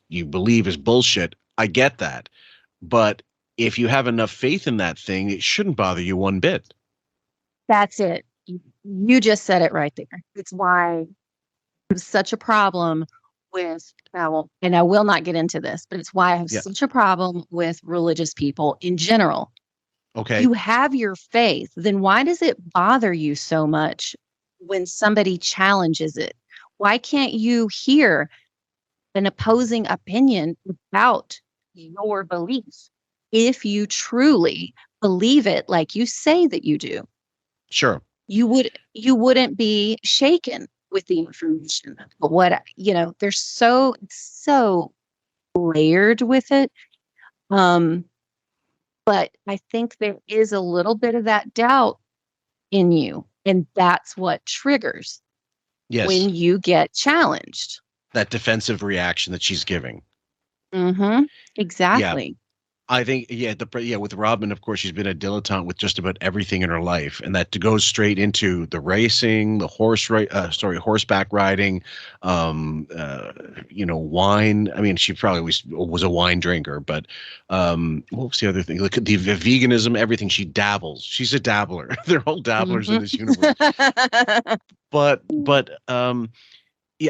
believe is bullshit. I get that. But if you have enough faith in that thing, it shouldn't bother you one bit. That's it. You just said it right there. It's why it's such a problem with, and I will not get into this, but it's why I have such a problem with religious people in general. Okay. You have your faith, then why does it bother you so much when somebody challenges it? Why can't you hear an opposing opinion about your beliefs if you truly believe it like you say that you do? Sure. You wouldn't be shaken with the information. But they're so layered with it. But I think there is a little bit of that doubt in you And that's what triggers when you get challenged. That defensive reaction that she's giving. Mm-hmm. Exactly. Yeah. I think, with Robin, of course, she's been a dilettante with just about everything in her life, and that goes straight into the racing, the horseback riding, wine. I mean, she probably was a wine drinker, but what was the other thing? Look at the veganism, everything. She dabbles. She's a dabbler. They're all dabblers in this universe. But I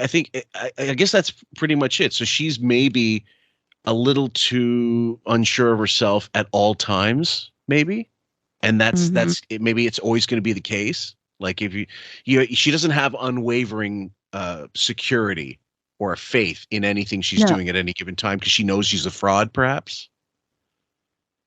think I guess that's pretty much it. So she's maybe a little too unsure of herself at all times, maybe. And that's maybe it's always going to be the case. Like if she doesn't have unwavering security or faith in anything she's doing at any given time because she knows she's a fraud, perhaps.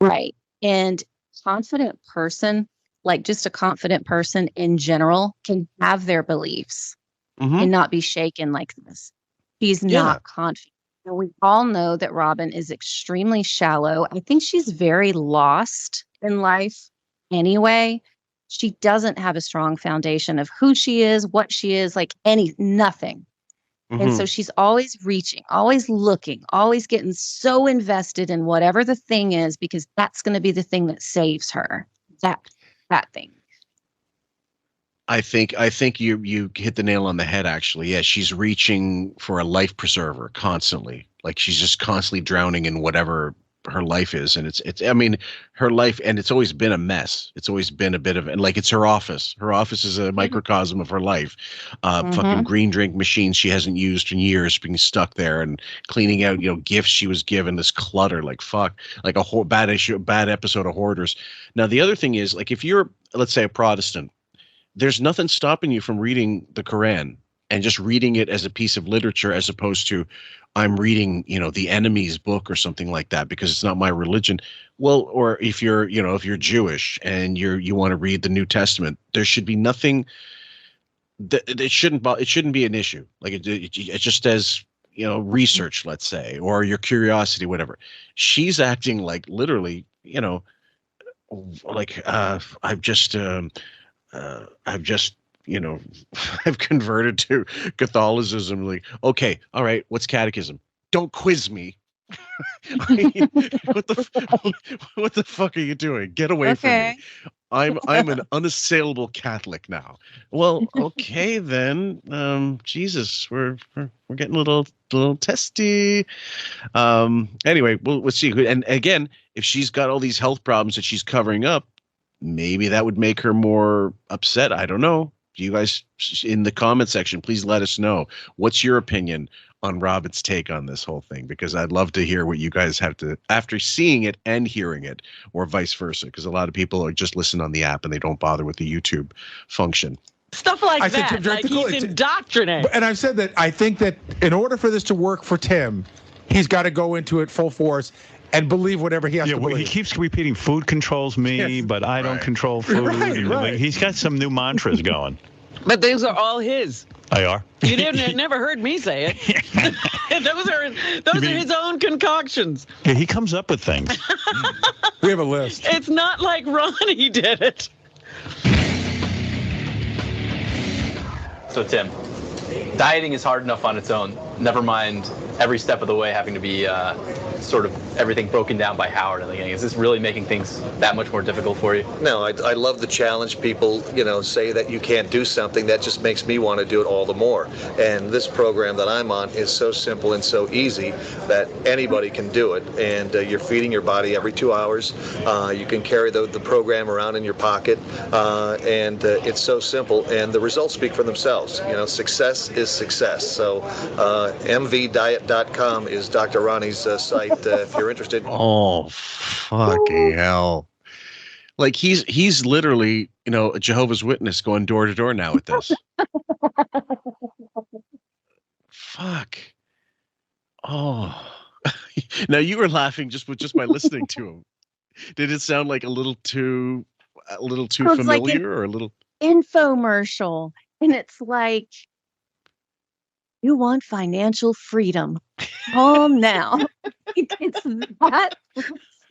Right. And confident person, like just a confident person in general, can have their beliefs and not be shaken like this. He's not confident. And we all know that Robin is extremely shallow. I think she's very lost in life anyway. She doesn't have a strong foundation of who she is, what she is, nothing. And so she's always reaching, always looking, always getting so invested in whatever the thing is, because that's going to be the thing that saves her. That thing. I think you hit the nail on the head, actually. Yeah, she's reaching for a life preserver constantly. Like she's just constantly drowning in whatever her life is. And it's I mean, her life, and it's always been a mess. It's always been a bit of, and like it's her office. Her office is a microcosm of her life. Fucking green drink machines she hasn't used in years being stuck there, and cleaning out, gifts she was given, this clutter, like fuck, like a bad episode of Hoarders. Now, the other thing is, like, if you're, let's say, a Protestant, there's nothing stopping you from reading the Quran and just reading it as a piece of literature, as opposed to I'm reading, the enemy's book or something like that because it's not my religion. Well, or if you're, if you're Jewish and you want to read the New Testament, there should be nothing that it shouldn't be an issue. Like it just as, research, let's say, or your curiosity, whatever. She's acting like literally, like I've converted to Catholicism. Like, okay, all right, what's catechism? Don't quiz me. I mean, what the fuck are you doing? Get away from me. I'm an unassailable Catholic now. Well, okay then. Jesus, we're getting a little testy. Anyway, we'll see. And again, if she's got all these health problems that she's covering up, maybe that would make her more upset. I don't know. You guys in the comment section, please let us know. What's your opinion on Robin's take on this whole thing? Because I'd love to hear what you guys have to, after seeing it and hearing it, or vice versa. Because a lot of people are just listen on the app and they don't bother with the YouTube function. Stuff like that. Like he's indoctrinated. And I've said that I think that in order for this to work for Tim, he's got to go into it full force and believe whatever he has to believe. He keeps repeating, food controls me, but I don't control food. Right. He's got some new mantras going. But those are all his. They are. You never heard me say it. Those are his own concoctions. Yeah, he comes up with things. We have a list. It's not like Roni did it. So, Tim, dieting is hard enough on its own. Never mind every step of the way having to be sort of everything broken down by Howard and everything. Is this really making things that much more difficult for you? No, I love the challenge. People, say that you can't do something. That just makes me want to do it all the more. And this program that I'm on is so simple and so easy that anybody can do it. And you're feeding your body every 2 hours. You can carry the program around in your pocket. And it's so simple. And the results speak for themselves. Success is success. So mvdiet.com is Dr. Roni's site if you're interested. Oh, fucking hell. Like he's literally, a Jehovah's Witness going door to door now with this. Fuck. Oh. Now you were laughing just by listening to him. Did it sound like a little too familiar, like or a little infomercial? And it's like, you want financial freedom. Calm now. It's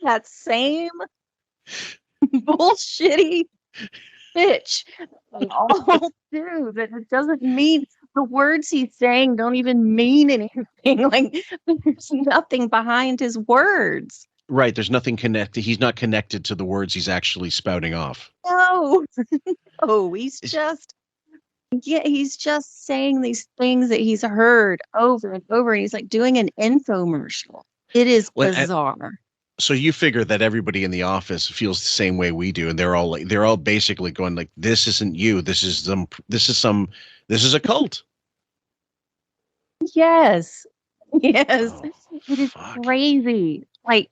that same bullshitty bitch. They all do. That it doesn't mean the words he's saying don't even mean anything. Like there's nothing behind his words. Right. There's nothing connected. He's not connected to the words he's actually spouting off. No. Oh, he's just saying these things that he's heard over and over. And he's like doing an infomercial. It is bizarre. So you figure that everybody in the office feels the same way we do, and they're all basically going like, "This isn't you. This is a cult." Yes. It is crazy. Like,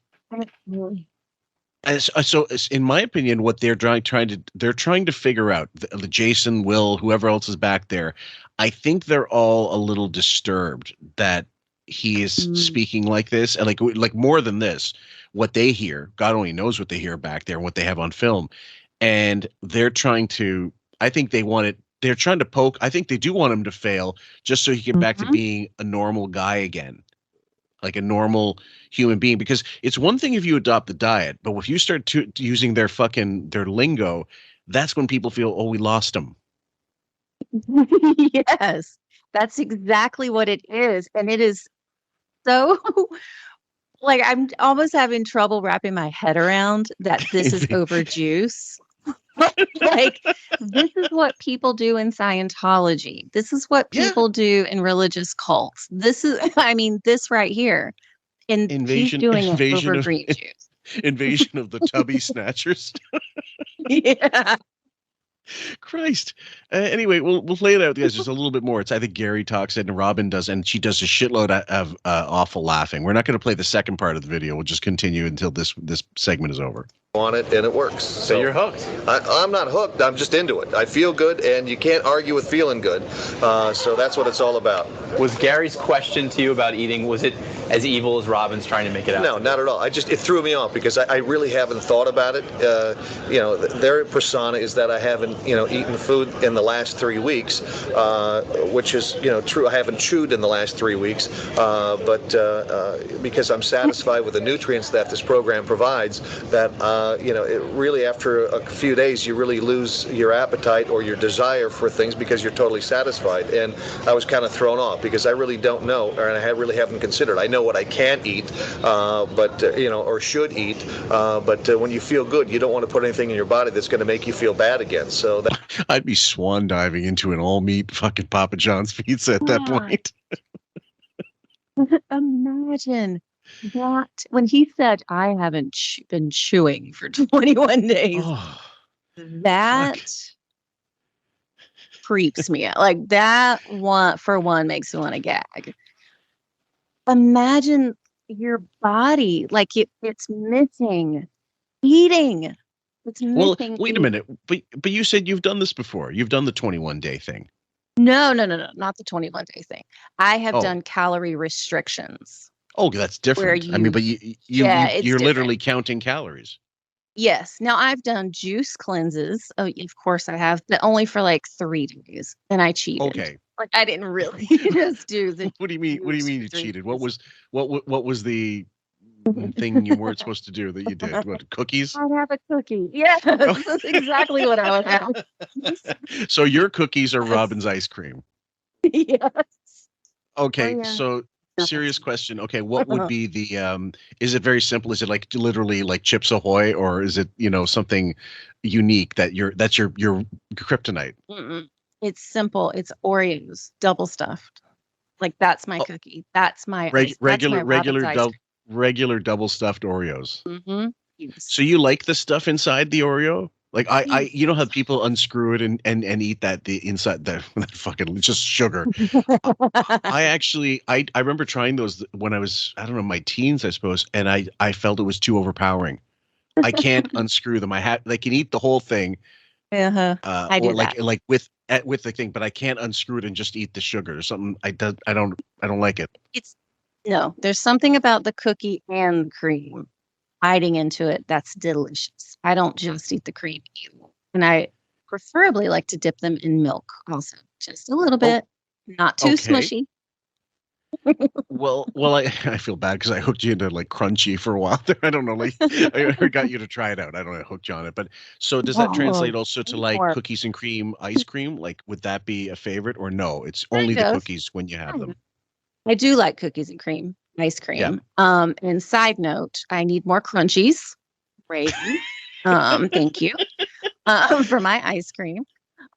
so in my opinion, what they're trying to figure out, the Jason, Will, whoever else is back there, I think they're all a little disturbed that he is speaking like this, and like more than this, what they hear, God only knows what they hear back there and what they have on film, and they're trying to. I think they're trying to poke. I think they do want him to fail just so he can get back to being a normal guy again, like a normal human being. Because it's one thing if you adopt the diet, but if you start using their lingo, that's when people feel, oh, we lost him. Yes, that's exactly what it is. And it is so like I'm almost having trouble wrapping my head around that this is overjuice. Like this is what people do in Scientology. This is what people do in religious cults. This right here. And he's doing it over green juice. Invasion of the tubby snatchers. Yeah. Christ. Anyway, we'll lay it out, guys. Just a little bit more. I think Gary talks it and Robin does, and she does a shitload of awful laughing. We're not going to play the second part of the video. We'll just continue until this segment is over. On it, and it works. So you're hooked. I'm not hooked. I'm just into it. I feel good, and you can't argue with feeling good. So that's what it's all about. Was Gary's question to you about eating, was it as evil as Robin's trying to make it out? No, not at all. It threw me off because I really haven't thought about it. Their persona is that I haven't, eaten food in the last 3 weeks, which is, true. I haven't chewed in the last 3 weeks, but because I'm satisfied with the nutrients that this program provides, that it really, after a few days, you really lose your appetite or your desire for things because you're totally satisfied. And I was kind of thrown off because I really don't know, or I really haven't considered. I know what I can't eat, or should eat. But when you feel good, you don't want to put anything in your body that's going to make you feel bad again. So I'd be swan diving into an all meat fucking Papa John's pizza at that point. Imagine that when he said, I haven't been chewing for 21 days. That creeps me out. Like that for one makes me want to gag. Imagine your body, like it's missing eating. It's missing. Well, wait a minute. But you said you've done this before. You've done the 21-day thing. No, not the 21-day thing. I have done calorie restrictions. Oh, that's different. But you're literally counting calories. Yes. Now I've done juice cleanses. Oh, of course I have, but only for like 3 days, and I cheated. Okay. Like I didn't really just do the. What do you mean? What do you mean you cheated? What was the thing you weren't supposed to do that you did? What, cookies? I'd have a cookie. Yes, that's exactly what I would have. So your cookies are Robin's ice cream. Yes. Okay, so serious question. Okay, what would be the is it very simple? Is it like literally like Chips Ahoy, or is it, something unique that's your kryptonite? Mm-mm. It's simple. It's Oreos, double stuffed. Like that's my cookie. That's my regular double stuffed Oreos. Mm-hmm. Yes. So you like the stuff inside the Oreo? Like I you know how people unscrew it and eat the inside that fucking just sugar. I remember trying those when I was, I don't know, my teens, I suppose, and I felt it was too overpowering. I can't unscrew them. They can eat the whole thing. I do like with the thing, but I can't unscrew it and just eat the sugar or something. I don't like it. There's something about the cookie and cream biting into it that's delicious. I don't just eat the cream either. And I preferably like to dip them in milk also. Just a little bit. Not too smushy. Well, I feel bad because I hooked you into like crunchy for a while there. I don't know, like I got you to try it out. I don't know, I hooked you on it. But so does that translate also to like cookies and cream ice cream? Like, would that be a favorite or no? It's only the cookies when you have them. I do like cookies and cream ice cream. And side note, I need more crunchies. Brady. Thank you. For my ice cream.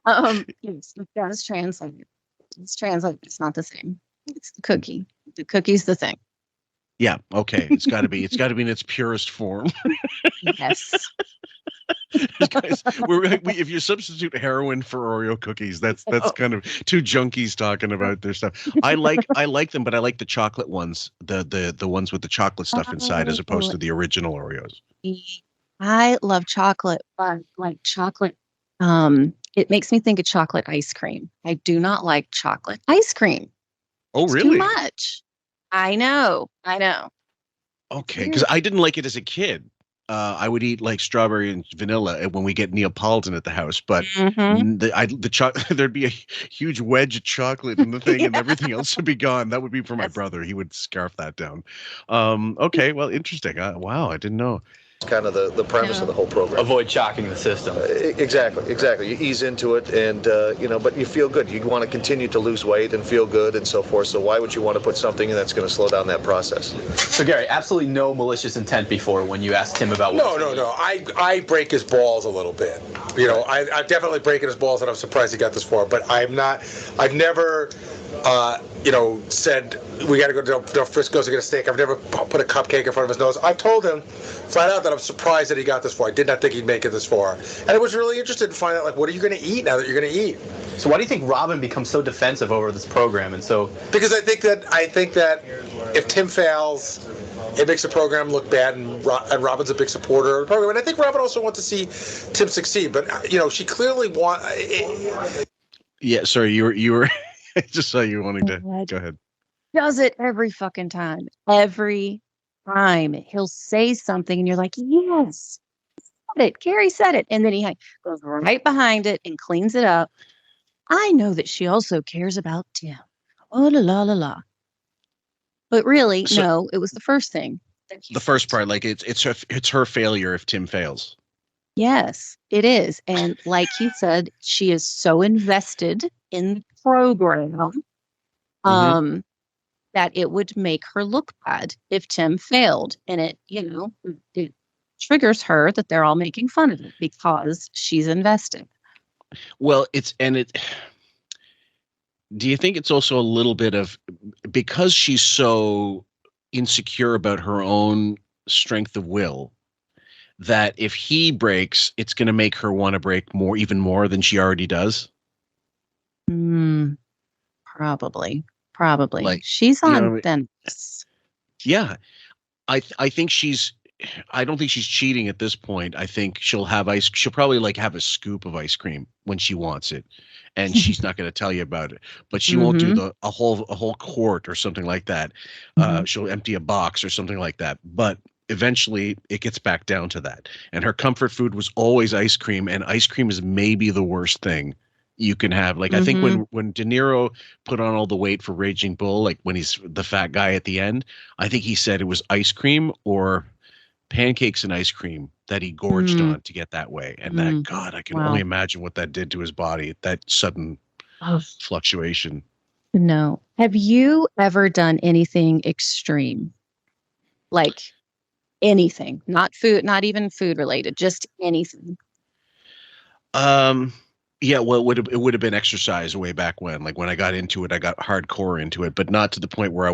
Yes, it does translate. It's translate. It's not the same. It's the cookie. The cookie's the thing. Yeah. Okay. It's got to be. It's got to be in its purest form. Yes. Guys, if you substitute heroin for Oreo cookies, that's kind of two junkies talking about their stuff. I like them, but I like the chocolate ones, the ones with the chocolate stuff inside, as opposed to the original Oreos. I love chocolate, but like chocolate, it makes me think of chocolate ice cream. I do not like chocolate ice cream. Oh, it's really? Too much. I know. Okay, because I didn't like it as a kid. I would eat like strawberry and vanilla when we get Neapolitan at the house, but there'd be a huge wedge of chocolate in the thing, and everything else would be gone. That would be for my brother. He would scarf that down. Okay, well, interesting. Wow, I didn't know. It's kind of the premise of the whole program. Avoid shocking the system. Exactly. You ease into it, and but you feel good. You want to continue to lose weight and feel good and so forth. So why would you want to put something in that's going to slow down that process? So Gary, absolutely no malicious intent before when you asked him about. No. I break his balls a little bit. I'm definitely breaking his balls, and I'm surprised he got this far. But I've never. Said we got to go to Del Frisco's to get a steak. I've never put a cupcake in front of his nose. I've told him flat out that I'm surprised that he got this far. I did not think he'd make it this far. And I was really interested to find out, like, what are you going to eat now that you're going to eat? So why do you think Robin becomes so defensive over this program? Because I think that if Tim fails, it makes the program look bad, and Robin's a big supporter of the program. And I think Robin also wants to see Tim succeed. But she clearly Yeah, sorry, you were. I just saw you wanting to go ahead. Does it every fucking time. Every time. He'll say something and you're like, yes, said it. Gary said it. And then he goes right behind it and cleans it up. I know that she also cares about Tim. Oh, la, la, la. But really, no, it was the first thing. The first part, like it's her failure if Tim fails. Yes, it is. And like he said, she is so invested in the program that it would make her look bad if Tim failed. And it triggers her that they're all making fun of it because she's invested. Well, do you think it's also a little bit of, because she's so insecure about her own strength of will, that if he breaks, it's going to make her want to break even more than she already does? Probably. Like, she's on Dennis. Yeah. I think I don't think she's cheating at this point. I think she'll probably like have a scoop of ice cream when she wants it, and she's not going to tell you about it, but she won't do a whole quart or something like that. She'll empty a box or something like that, but eventually it gets back down to that. And her comfort food was always ice cream, and ice cream is maybe the worst thing you can have. Like, I think when De Niro put on all the weight for Raging Bull, like when he's the fat guy at the end, I think he said it was ice cream or pancakes and ice cream that he gorged on to get that way. And that, God, I can only imagine what that did to his body, that sudden fluctuation. No. Have you ever done anything extreme? Like anything, not food, not even food related, just anything? Yeah, well, it would have been exercise way back when. Like when I got into it, I got hardcore into it, but not to the point where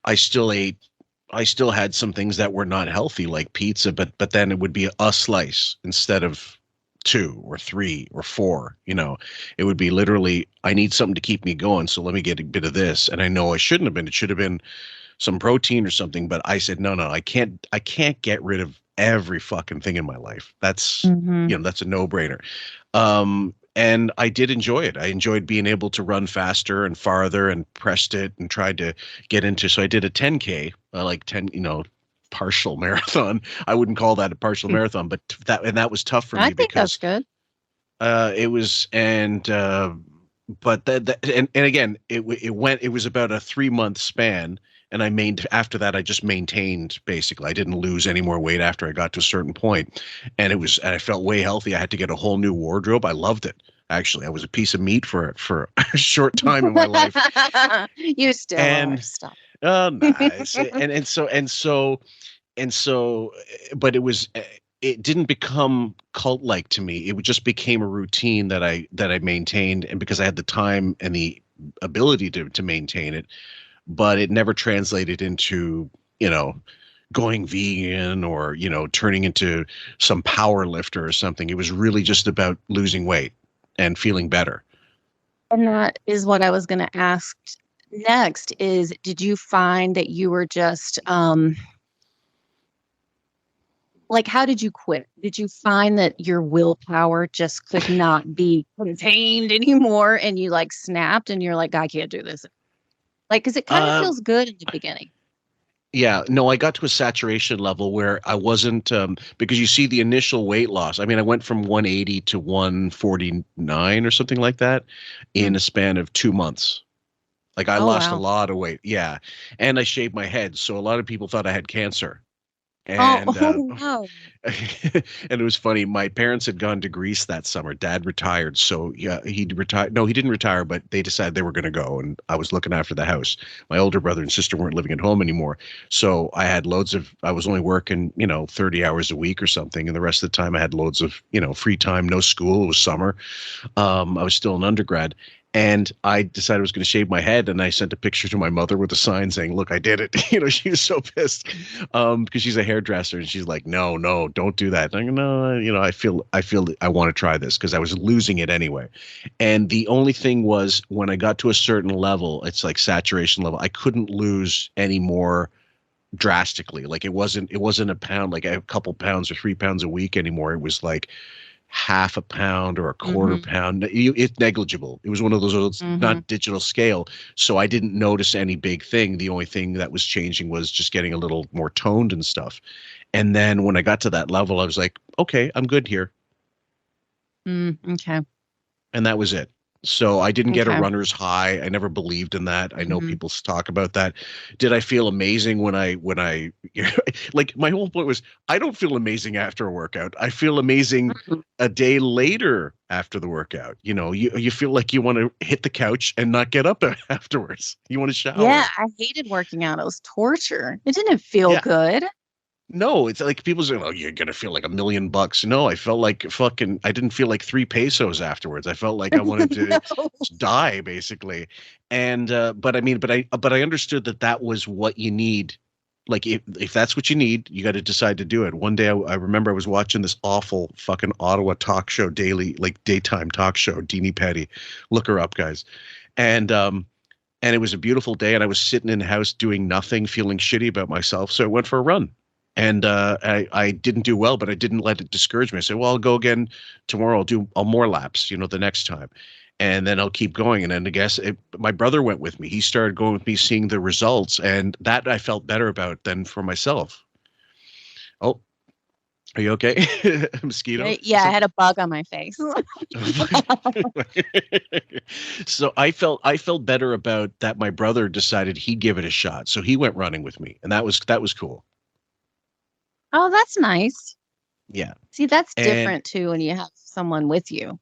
I still had some things that were not healthy, like pizza, but then it would be a slice instead of 2 or 3 or 4. It would be literally, I need something to keep me going, so let me get a bit of this. And I know I shouldn't have been. It should have been some protein or something, but I said, no, I can't get rid of every fucking thing in my life. That's that's a no-brainer. And I did enjoy it. I enjoyed being able to run faster and farther, and pressed it and tried to get into. So I did a 10K, like 10, partial marathon. I wouldn't call that a partial marathon, but that was tough for me. I think that's good. It was, and but and again, it was about a 3-month span. And after that, I just maintained basically. I didn't lose any more weight after I got to a certain point. And I felt way healthy. I had to get a whole new wardrobe. I loved it. Actually, I was a piece of meat for a short time in my life. You still are. Stop. Nice. But it didn't become cult-like to me. It just became a routine that I maintained, and because I had the time and the ability to maintain it. But it never translated into, going vegan or, turning into some power lifter or something. It was really just about losing weight and feeling better. And that is what I was going to ask next is, did you find that you were just, how did you quit? Did you find that your willpower just could not be contained anymore and you snapped and you're like, I can't do this? Because it kind of feels good in the beginning. Yeah, no, I got to a saturation level where I wasn't, because you see the initial weight loss. I mean, I went from 180 to 149 or something like that in a span of 2 months. I lost a lot of weight. Yeah. And I shaved my head. So a lot of people thought I had cancer. And, no. And it was funny. My parents had gone to Greece that summer. Dad retired. So yeah, he retired. No, he didn't retire, but they decided they were going to go. And I was looking after the house. My older brother and sister weren't living at home anymore. So I had I was only working, 30 hours a week or something. And the rest of the time I had loads of, free time, no school. It was summer. I was still an undergrad. And I decided I was going to shave my head, and I sent a picture to my mother with a sign saying, "Look, I did it." She was so pissed because she's a hairdresser, and she's like, "No, don't do that." And I go, "No, I feel I want to try this," because I was losing it anyway. And the only thing was, when I got to a certain level, it's like saturation level, I couldn't lose any more drastically. It wasn't a pound, like a couple pounds or 3 pounds a week anymore. It was like half a pound or a quarter pound. It's negligible. It was one of those not digital scale. So I didn't notice any big thing. The only thing that was changing was just getting a little more toned and stuff. And then when I got to that level, I was like, okay, I'm good here. Okay. And that was it. So I didn't get a runner's high. I never believed in that. I know people talk about that. Did I feel amazing when I my whole point was, I don't feel amazing after a workout. I feel amazing a day later after the workout. You feel like you want to hit the couch and not get up afterwards. You want to shower. Yeah, I hated working out. It was torture. It didn't feel good. No, it's like people say, "Oh, you're gonna feel like $1 million." No, I felt like I didn't feel like 3 pesos afterwards. I felt like I wanted to die, basically. And but I understood that was what you need. Like if that's what you need, you got to decide to do it. One day, I remember I was watching this awful fucking Ottawa talk show, daytime talk show, Deanie Petty. Look her up, guys. And it was a beautiful day, and I was sitting in the house doing nothing, feeling shitty about myself. So I went for a run. And I didn't do well, but I didn't let it discourage me. I said, well, I'll go again tomorrow. I'll do more laps, the next time. And then I'll keep going. And then my brother went with me. He started going with me, seeing the results. And that I felt better about than for myself. Oh, are you okay? Mosquito? Yeah, I had a bug on my face. So I felt better about that. My brother decided he'd give it a shot. So he went running with me. And that was cool. Oh, that's nice. Yeah. See, that's different too when you have someone with you.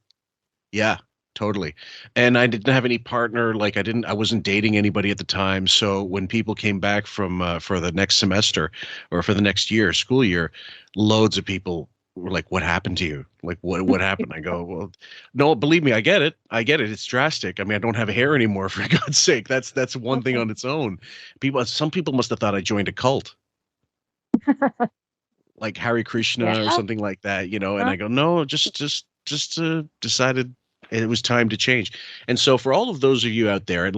Yeah, totally. And I didn't have any partner. I wasn't dating anybody at the time. So when people came back from for the next semester or for the next school year, loads of people were like, "What happened to you? Like, what happened?" I go, "Well, no, believe me, I get it. It's drastic. I mean, I don't have hair anymore, for God's sake. That's one thing on its own. Some people must have thought I joined a cult." Like Hare Krishna or something like that, and I go, no, just decided it was time to change. And so for all of those of you out there, and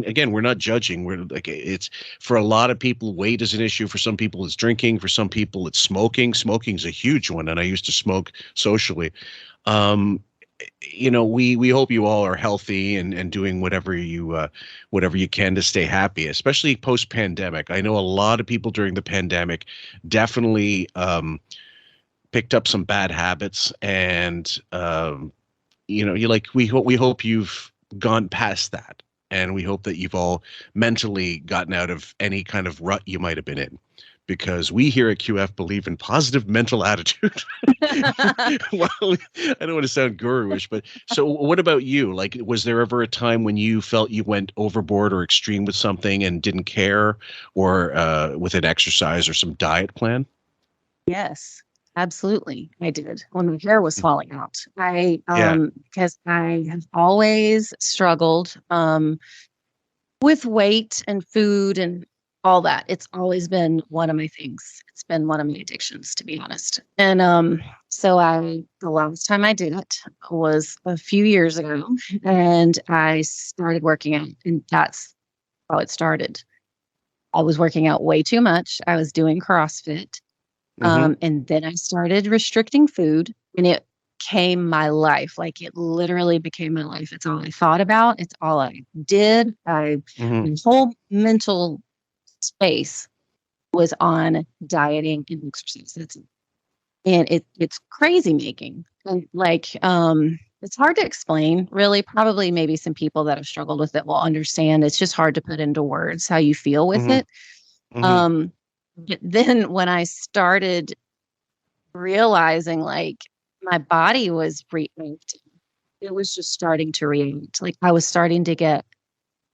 again, we're not judging. We're like, it's for a lot of people, weight is an issue. For some people, it's drinking. For some people, it's smoking. Smoking's a huge one. And I used to smoke socially. We hope you all are healthy and doing whatever you can to stay happy, especially post-pandemic. I know a lot of people during the pandemic definitely picked up some bad habits, and we hope you've gone past that. And we hope that you've all mentally gotten out of any kind of rut you might have been in. Because we here at QF believe in positive mental attitude. Well, I don't want to sound guru-ish, but so what about you? Like, was there ever a time when you felt you went overboard or extreme with something and didn't care, or with an exercise or some diet plan? Yes, absolutely. I did when my hair was falling out. Because I have always struggled with weight and food and all that. It's always been one of my things. It's been one of my addictions, to be honest. And so the last time I did it was a few years ago, and I started working out, and that's how it started. I was working out way too much. I was doing CrossFit. And then I started restricting food, and it became my life. Like, it literally became my life. It's all I thought about. It's all I did. My whole mental space was on dieting and exercise. And it's crazy making. And it's hard to explain, really. Probably maybe some people that have struggled with it will understand. It's just hard to put into words how you feel with it. But then when I started realizing, like, my body was reacting, it was just starting to react. Like, I was starting to get,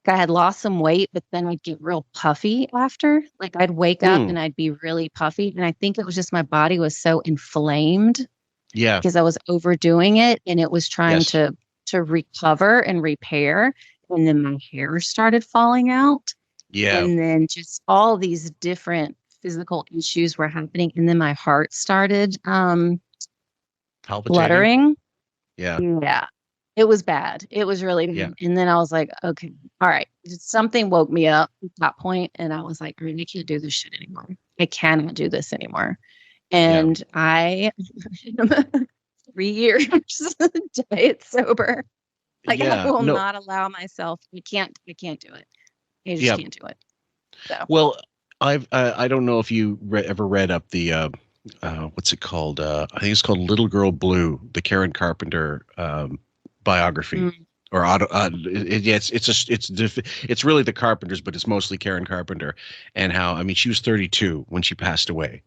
I had lost some weight, but then I'd get real puffy after. Like, I'd wake up and I'd be really puffy. And I think it was just my body was so inflamed. Yeah. Because I was overdoing it, and it was trying to recover and repair. And then my hair started falling out. Yeah. And then just all these different physical issues were happening. And then my heart started fluttering. Yeah. Yeah. It was bad. It was really bad. Yeah. And then I was like, okay, all right. Something woke me up at that point, and I was like, I can't do this shit anymore. I cannot do this anymore. And I am 3 years diet sober. Like, I will not allow myself. I can't do it. I just can't do it. So. Well, I don't know if you ever read up the what's it called? I think it's called Little Girl Blue, the Karen Carpenter biography. Or it's really the Carpenters, but it's mostly Karen Carpenter, and how, I mean, she was 32 when she passed away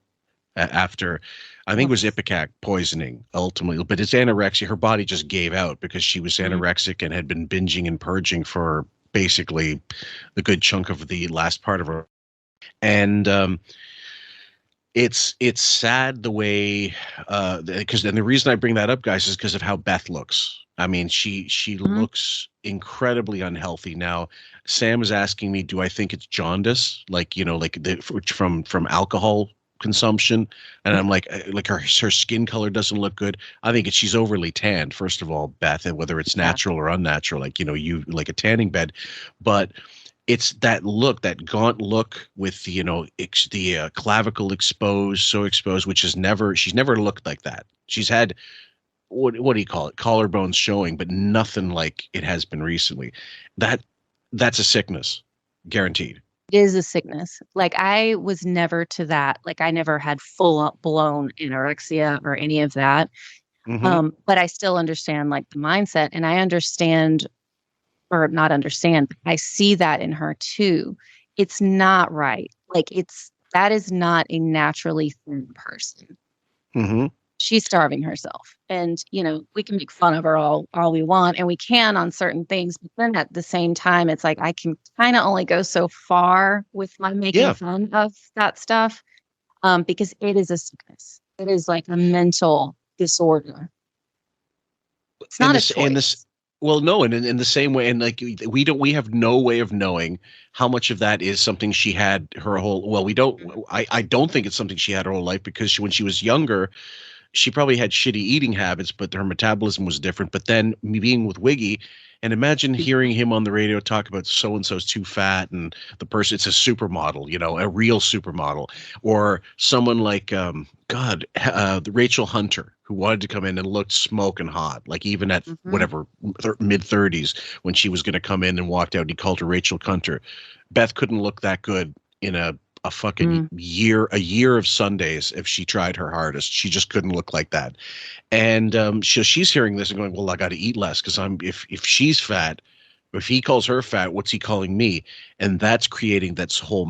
after, I think it was ipecac poisoning ultimately, but it's anorexia. Her body just gave out because she was anorexic and had been binging and purging for basically the good chunk of the last part of her. And it's sad the way, because and the reason I bring that up, guys, is because of how Beth looks. I mean, she looks incredibly unhealthy now. Sam is asking me, do I think it's jaundice, like, you know, like from alcohol consumption? And I'm like her skin color doesn't look good. I think she's overly tanned, first of all, Beth, and whether it's natural or unnatural, like, you know, you like a tanning bed, but it's that look, that gaunt look with, you know, the clavicle exposed, so exposed, which she's never looked like that. She's had, what do you call it? Collarbones showing, but nothing like it has been recently. That's a sickness, guaranteed. It is a sickness. Like, I was never to that. Like, I never had full blown anorexia or any of that. But I still understand, like, the mindset, and I understand, or not understand, but I see that in her too. It's not right. Like, that is not a naturally thin person. She's starving herself. And, you know, we can make fun of her all we want, and we can on certain things, but then at the same time, it's like, I can kind of only go so far with my making fun of that stuff, because it is a sickness. It is like a mental disorder. It's not a choice. Well, no, and in the same way, and like we have no way of knowing how much of that is something she had her whole. Well, we don't. I don't think it's something she had her whole life, because when she was younger, she probably had shitty eating habits, but her metabolism was different. But then being with Wiggy, and imagine hearing him on the radio talk about so and so's too fat, and the person, it's a supermodel, you know, a real supermodel, or someone like Rachel Hunter, who wanted to come in and looked smoking hot, like even at whatever mid-30s, when she was going to come in and walked out, he called her Rachel Hunter. Beth couldn't look that good in a fucking year of Sundays if she tried her hardest. She just couldn't look like that. And she's hearing this and going, well, I got to eat less, because if she's fat, If he calls her fat, what's he calling me? And that's creating that whole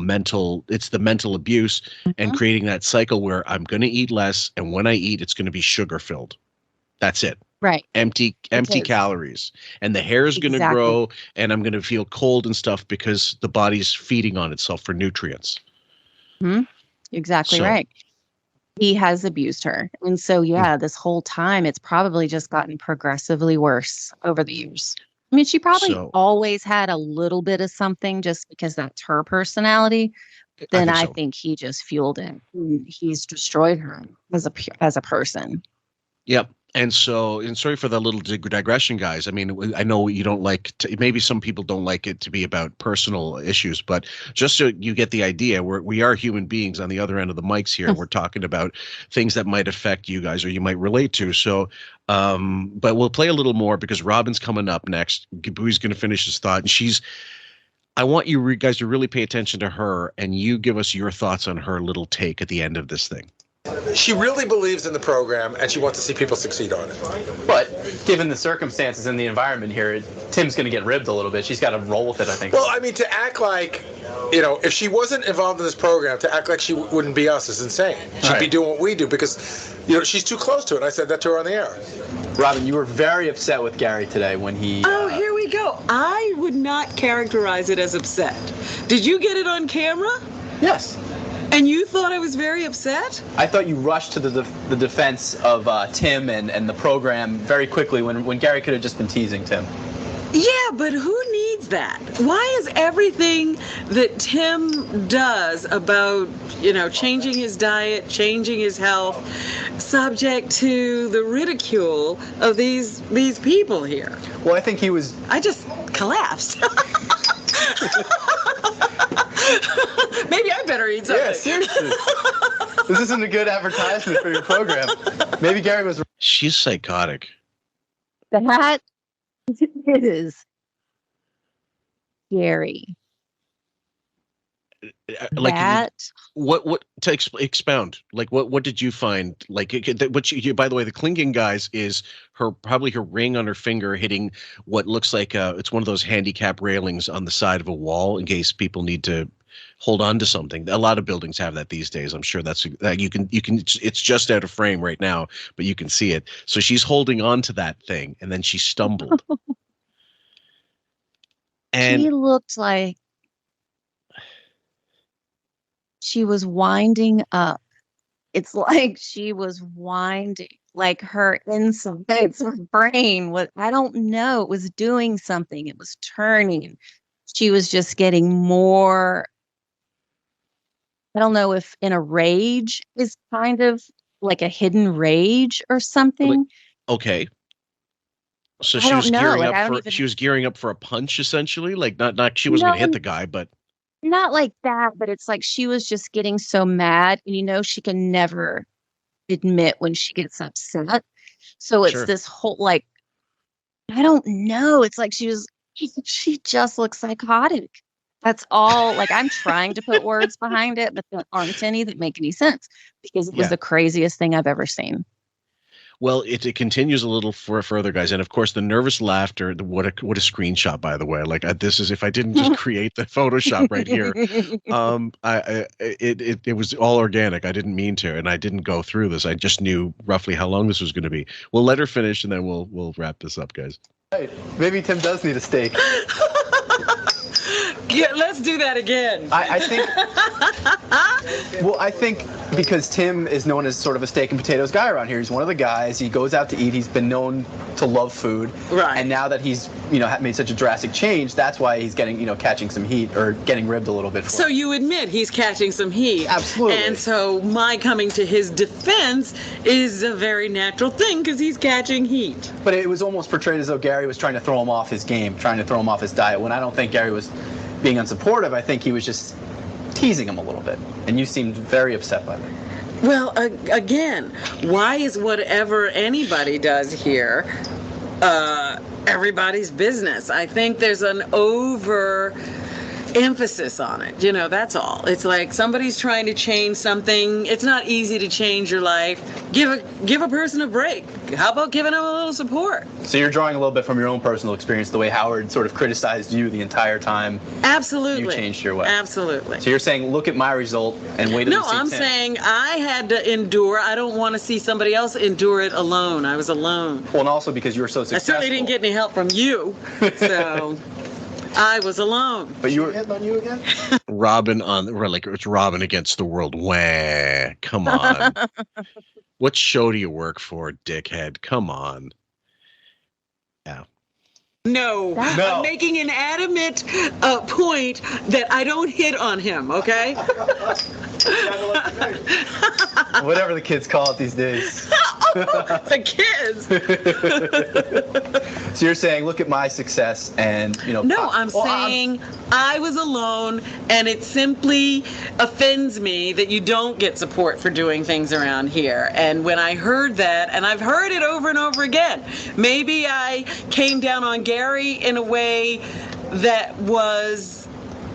it's the mental abuse and creating that cycle where I'm going to eat less. And when I eat, it's going to be sugar filled. That's it. Right. Empty calories. And the hair is going to grow and I'm going to feel cold and stuff because the body's feeding on itself for nutrients. Exactly right. He has abused her. And so, this whole time, it's probably just gotten progressively worse over the years. I mean, she probably always had a little bit of something just because that's her personality. Then I think he just fueled it. He's destroyed her as a person. Yep. And sorry for the little digression, guys. I mean, I know you don't like maybe some people don't like it to be about personal issues, but just so you get the idea, we are human beings on the other end of the mics here. We're talking about things that might affect you guys or you might relate to. So, but we'll play a little more because Robin's coming up next. Gabui's going to finish his thought, and I want you guys to really pay attention to her, and you give us your thoughts on her little take at the end of this thing. She really believes in the program, and she wants to see people succeed on it. But given the circumstances and the environment here, Tim's going to get ribbed a little bit. She's got to roll with it, I think. Well, I mean, to act like, if she wasn't involved in this program, to act like she wouldn't be us is insane. She'd be doing what we do because, she's too close to it. I said that to her on the air. Robin, you were very upset with Gary today when he... Oh, here we go. I would not characterize it as upset. Did you get it on camera? Yes. And you thought I was very upset? I thought you rushed to the defense of Tim and the program very quickly when Gary could have just been teasing Tim. Yeah, but who needs that? Why is everything that Tim does about, changing his diet, changing his health, subject to the ridicule of these people here? Well, I think he was... I just collapsed. Maybe I better eat something. Yeah, seriously. This isn't a good advertisement for your program. Maybe Gary was... She's psychotic. That is scary. Like what to expound? Like what did you find? Like by the way, the clinking guys is probably her ring on her finger hitting what looks like it's one of those handicap railings on the side of a wall in case people need to hold on to something. A lot of buildings have that these days. I'm sure that's you can it's just out of frame right now, but you can see it. So she's holding on to that thing and then she stumbled. And she looked like she was winding up. It's like she was winding, like her insides, her brain was, I don't know, it was doing something. It was turning. She was just getting more, I don't know if in a rage is kind of like a hidden rage or something. Okay. So she was gearing up she was gearing up for a punch essentially, like not she wasn't going to hit the guy, but not like that, but it's like she was just getting so mad, and she can never admit when she gets upset. So it's this whole like, I don't know. It's like she just looks psychotic. That's all. Like I'm trying to put words behind it, but there aren't any that make any sense because it was the craziest thing I've ever seen. Well, it continues a little further, guys, and of course the nervous laughter. What a screenshot, by the way! Like this is if I didn't just create the Photoshop right here, it was all organic. I didn't mean to, and I didn't go through this. I just knew roughly how long this was going to be. We'll let her finish, and then we'll wrap this up, guys. Hey, maybe Tim does need a steak. Yeah, let's do that again. I think because Tim is known as sort of a steak and potatoes guy around here. He's one of the guys. He goes out to eat. He's been known to love food. Right. And now that he's, made such a drastic change, that's why he's getting, catching some heat or getting ribbed a little bit. So you admit he's catching some heat. Absolutely. And so my coming to his defense is a very natural thing because he's catching heat. But it was almost portrayed as though Gary was trying to throw him off his game, trying to throw him off his diet, when I don't think Gary was being unsupportive. I think he was just teasing him a little bit, and you seemed very upset by that. Well, again, why is whatever anybody does here everybody's business? I think there's an over emphasis on it. That's all. It's like somebody's trying to change something. It's not easy to change your life. Give a person a break. How about giving them a little support? So you're drawing a little bit from your own personal experience, the way Howard sort of criticized you the entire time. Absolutely. You changed your way. Absolutely. So you're saying, look at my result and wait until you see I'm Tim. saying I had to endure. I don't want to see somebody else endure it alone. I was alone. Well, and also because you were so successful. I certainly didn't get any help from you. So I was alone. But you were hitting on you again? It's Robin against the world. Wah, come on. What show do you work for, dickhead? Come on. Yeah. No. I'm making an adamant point that I don't hit on him, okay? Whatever the kids call it these days. The kids. So you're saying, look at my success and, No, I'm saying I was alone, and it simply offends me that you don't get support for doing things around here. And when I heard that, and I've heard it over and over again, maybe I came down on Gary in a way that was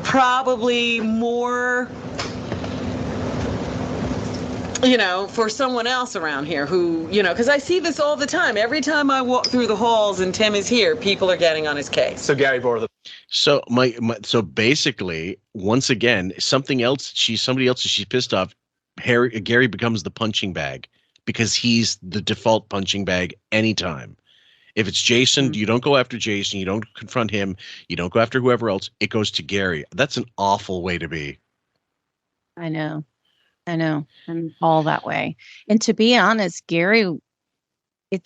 probably more, for someone else around here who, because I see this all the time. Every time I walk through the halls and Tim is here, people are getting on his case. So Gary bore the. So so basically, once again, somebody else she's pissed off. Gary becomes the punching bag because he's the default punching bag anytime. If it's Jason, you don't go after Jason. You don't confront him. You don't go after whoever else. It goes to Gary. That's an awful way to be. I know. I'm all that way. And to be honest, Gary, he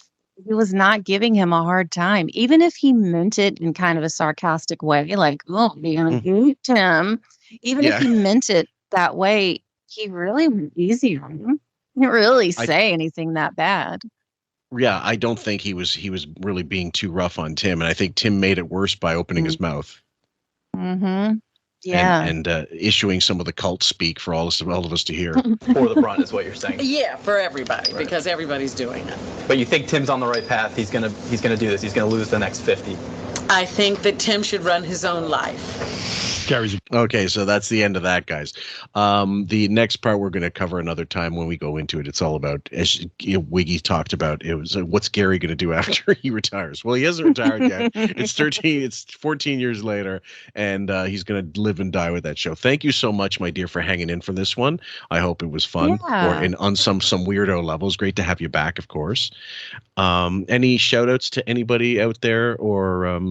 was not giving him a hard time. Even if he meant it in kind of a sarcastic way, like, oh, you're going to eat him. Even if he meant it that way, he really went easy on him. He didn't really say anything that bad. Yeah, I don't think he was really being too rough on Tim. And I think Tim made it worse by opening his mouth. Mm-hmm. Yeah. And issuing some of the cult speak for all of us to hear. For the brunt is what you're saying. Yeah, for everybody, because everybody's doing it. But you think Tim's on the right path? He's gonna do this. He's gonna lose the next 50. I think that Tim should run his own life. Okay, so that's the end of that, guys. The next part we're going to cover another time when we go into it. It's all about, as Wiggy talked about, it was what's Gary going to do after he retires? Well, he hasn't retired yet. It's 14 years later, and he's going to live and die with that show. Thank you so much, my dear, for hanging in for this one. I hope it was fun, or on some weirdo levels. Great to have you back, of course. Any shout outs to anybody out there or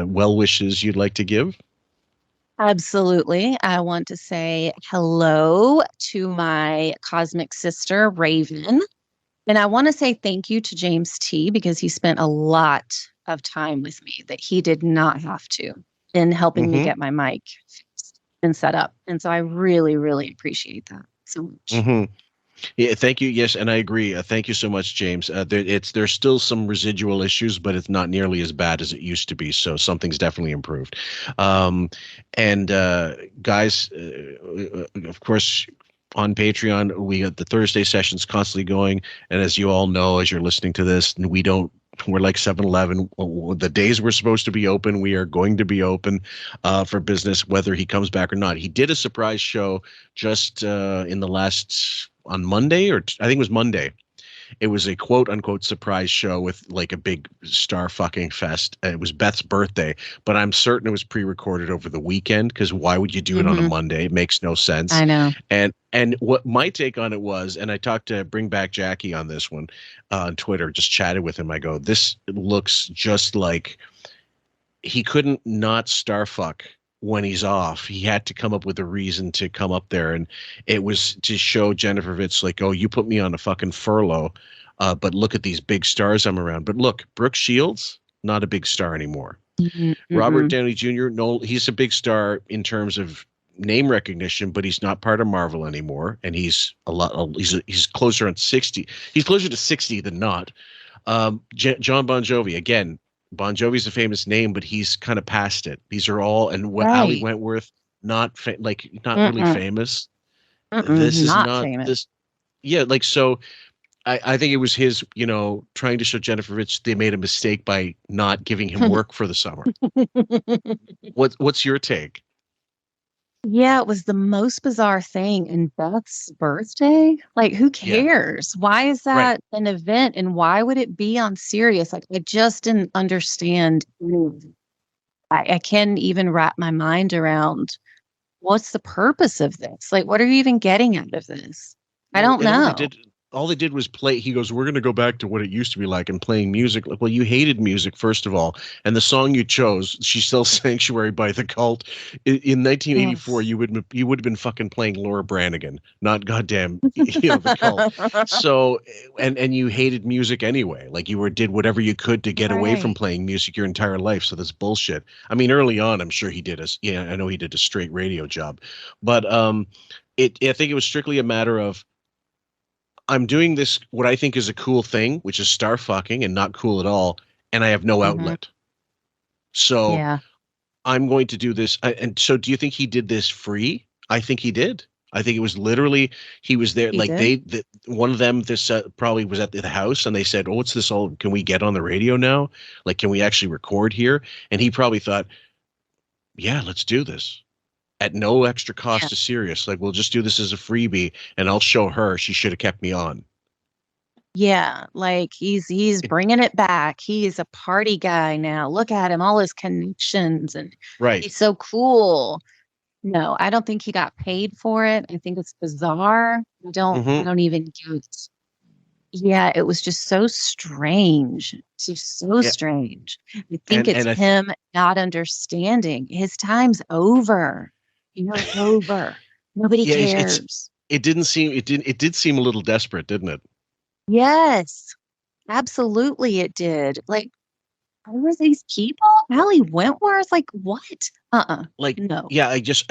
well wishes you'd like to give? Absolutely. I want to say hello to my cosmic sister, Raven. And I want to say thank you to James T, because he spent a lot of time with me that he did not have to in helping me get my mic fixed and set up. And so I really, really appreciate that so much. Mm-hmm. Yeah, thank you. Yes, and I agree. Thank you so much, James. There's still some residual issues, but it's not nearly as bad as it used to be. So something's definitely improved. And guys, of course, on Patreon, we got the Thursday sessions constantly going. And as you all know, as you're listening to this, we're like 7-Eleven. The days we're supposed to be open, we are going to be open for business, whether he comes back or not. He did a surprise show just in the last on Monday, or I think it was Monday. It was a quote unquote surprise show with like a big star fucking fest. It was Beth's birthday, but I'm certain it was pre-recorded over the weekend, because why would you do it on a Monday? It makes no sense. I know. And what my take on it was, and I talked to Bring Back Jackie on this one on Twitter, just chatted with him. I go, this looks just like he couldn't not star fuck when he's off. He had to come up with a reason to come up there, and it was to show Jennifer Vitz, like, oh, you put me on a fucking furlough, but look at these big stars I'm around. But look, Brooke Shields, not a big star anymore. Robert Downey Jr., no, he's a big star in terms of name recognition, but he's not part of Marvel anymore, and he's he's closer on 60. He's closer to 60 than not. John Bon Jovi, again, Bon Jovi's a famous name, but he's kind of past it. These are all, and Ali Wentworth, not really famous. This is not famous. This. Yeah, like, so I think it was his, trying to show Jennifer Rich they made a mistake by not giving him work for the summer. What's your take? Yeah, it was the most bizarre thing. And Beth's birthday? Like, who cares? Yeah. Why is that an event? And why would it be on Sirius? Like, I just didn't understand. I can't even wrap my mind around what's the purpose of this? Like, what are you even getting out of this? I don't know. All they did was play. He goes, we're going to go back to what it used to be like and playing music. Like, well, you hated music, first of all. And the song you chose, She Sells Sanctuary by The Cult. In 1984, you would have been fucking playing Laura Branigan, not goddamn The Cult. So, and you hated music anyway. Like, you did whatever you could to get away from playing music your entire life. So that's bullshit. I mean, early on, I'm sure he did I know he did a straight radio job. But I think it was strictly a matter of, I'm doing this, what I think is a cool thing, which is star fucking and not cool at all, and I have no outlet. So I'm going to do this. And so do you think he did this free? I think he did. I think it was literally, he was there. One of them, probably was at the house, and they said, oh, what's this all? Can we get on the radio now? Like, can we actually record here? And he probably thought, yeah, let's do this. At no extra cost to Sirius. Like, we'll just do this as a freebie, and I'll show her she should have kept me on. Yeah, like he's bringing it back. He is a party guy now. Look at him, all his connections, and he's so cool. No, I don't think he got paid for it. I think it's bizarre. I don't even get it. Yeah, it was just so strange. It's just so strange. I think it's him not understanding. His time's over. It's over. Nobody cares. It did seem a little desperate, didn't it? Yes, absolutely it did. Like, who were these people? Allie Wentworth? Like, what? Like, no. Yeah, I just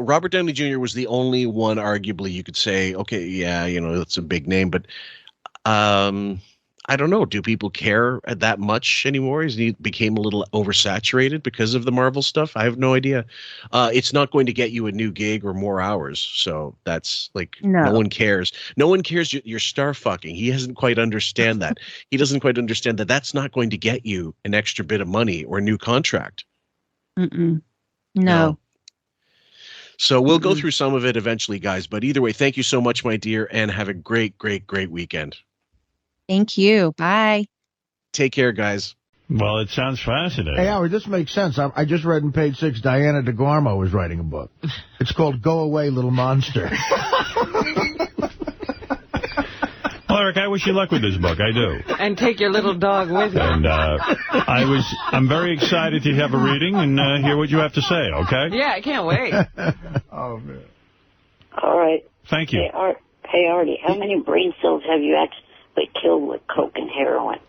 Robert Downey Jr. was the only one, arguably, you could say, okay, yeah, it's a big name, but I don't know. Do people care that much anymore? He became a little oversaturated because of the Marvel stuff. I have no idea. It's not going to get you a new gig or more hours. So that's like, no one cares. No one cares you're star fucking. He doesn't quite understand that. He doesn't quite understand that that's not going to get you an extra bit of money or a new contract. No. So we'll go through some of it eventually, guys. But either way, thank you so much, my dear, and have a great, great, great weekend. Thank you. Bye. Take care, guys. Well, it sounds fascinating. Hey, Howard, this makes sense. I just read in page 6, Diana DeGarmo was writing a book. It's called Go Away, Little Monster. Well, Eric, I wish you luck with this book. I do. And take your little dog with you. And I'm very excited to have a reading and hear what you have to say, okay? Yeah, I can't wait. Oh, man. All right. Thank you. Hey, Artie, how many brain cells have you actually killed with coke and heroin?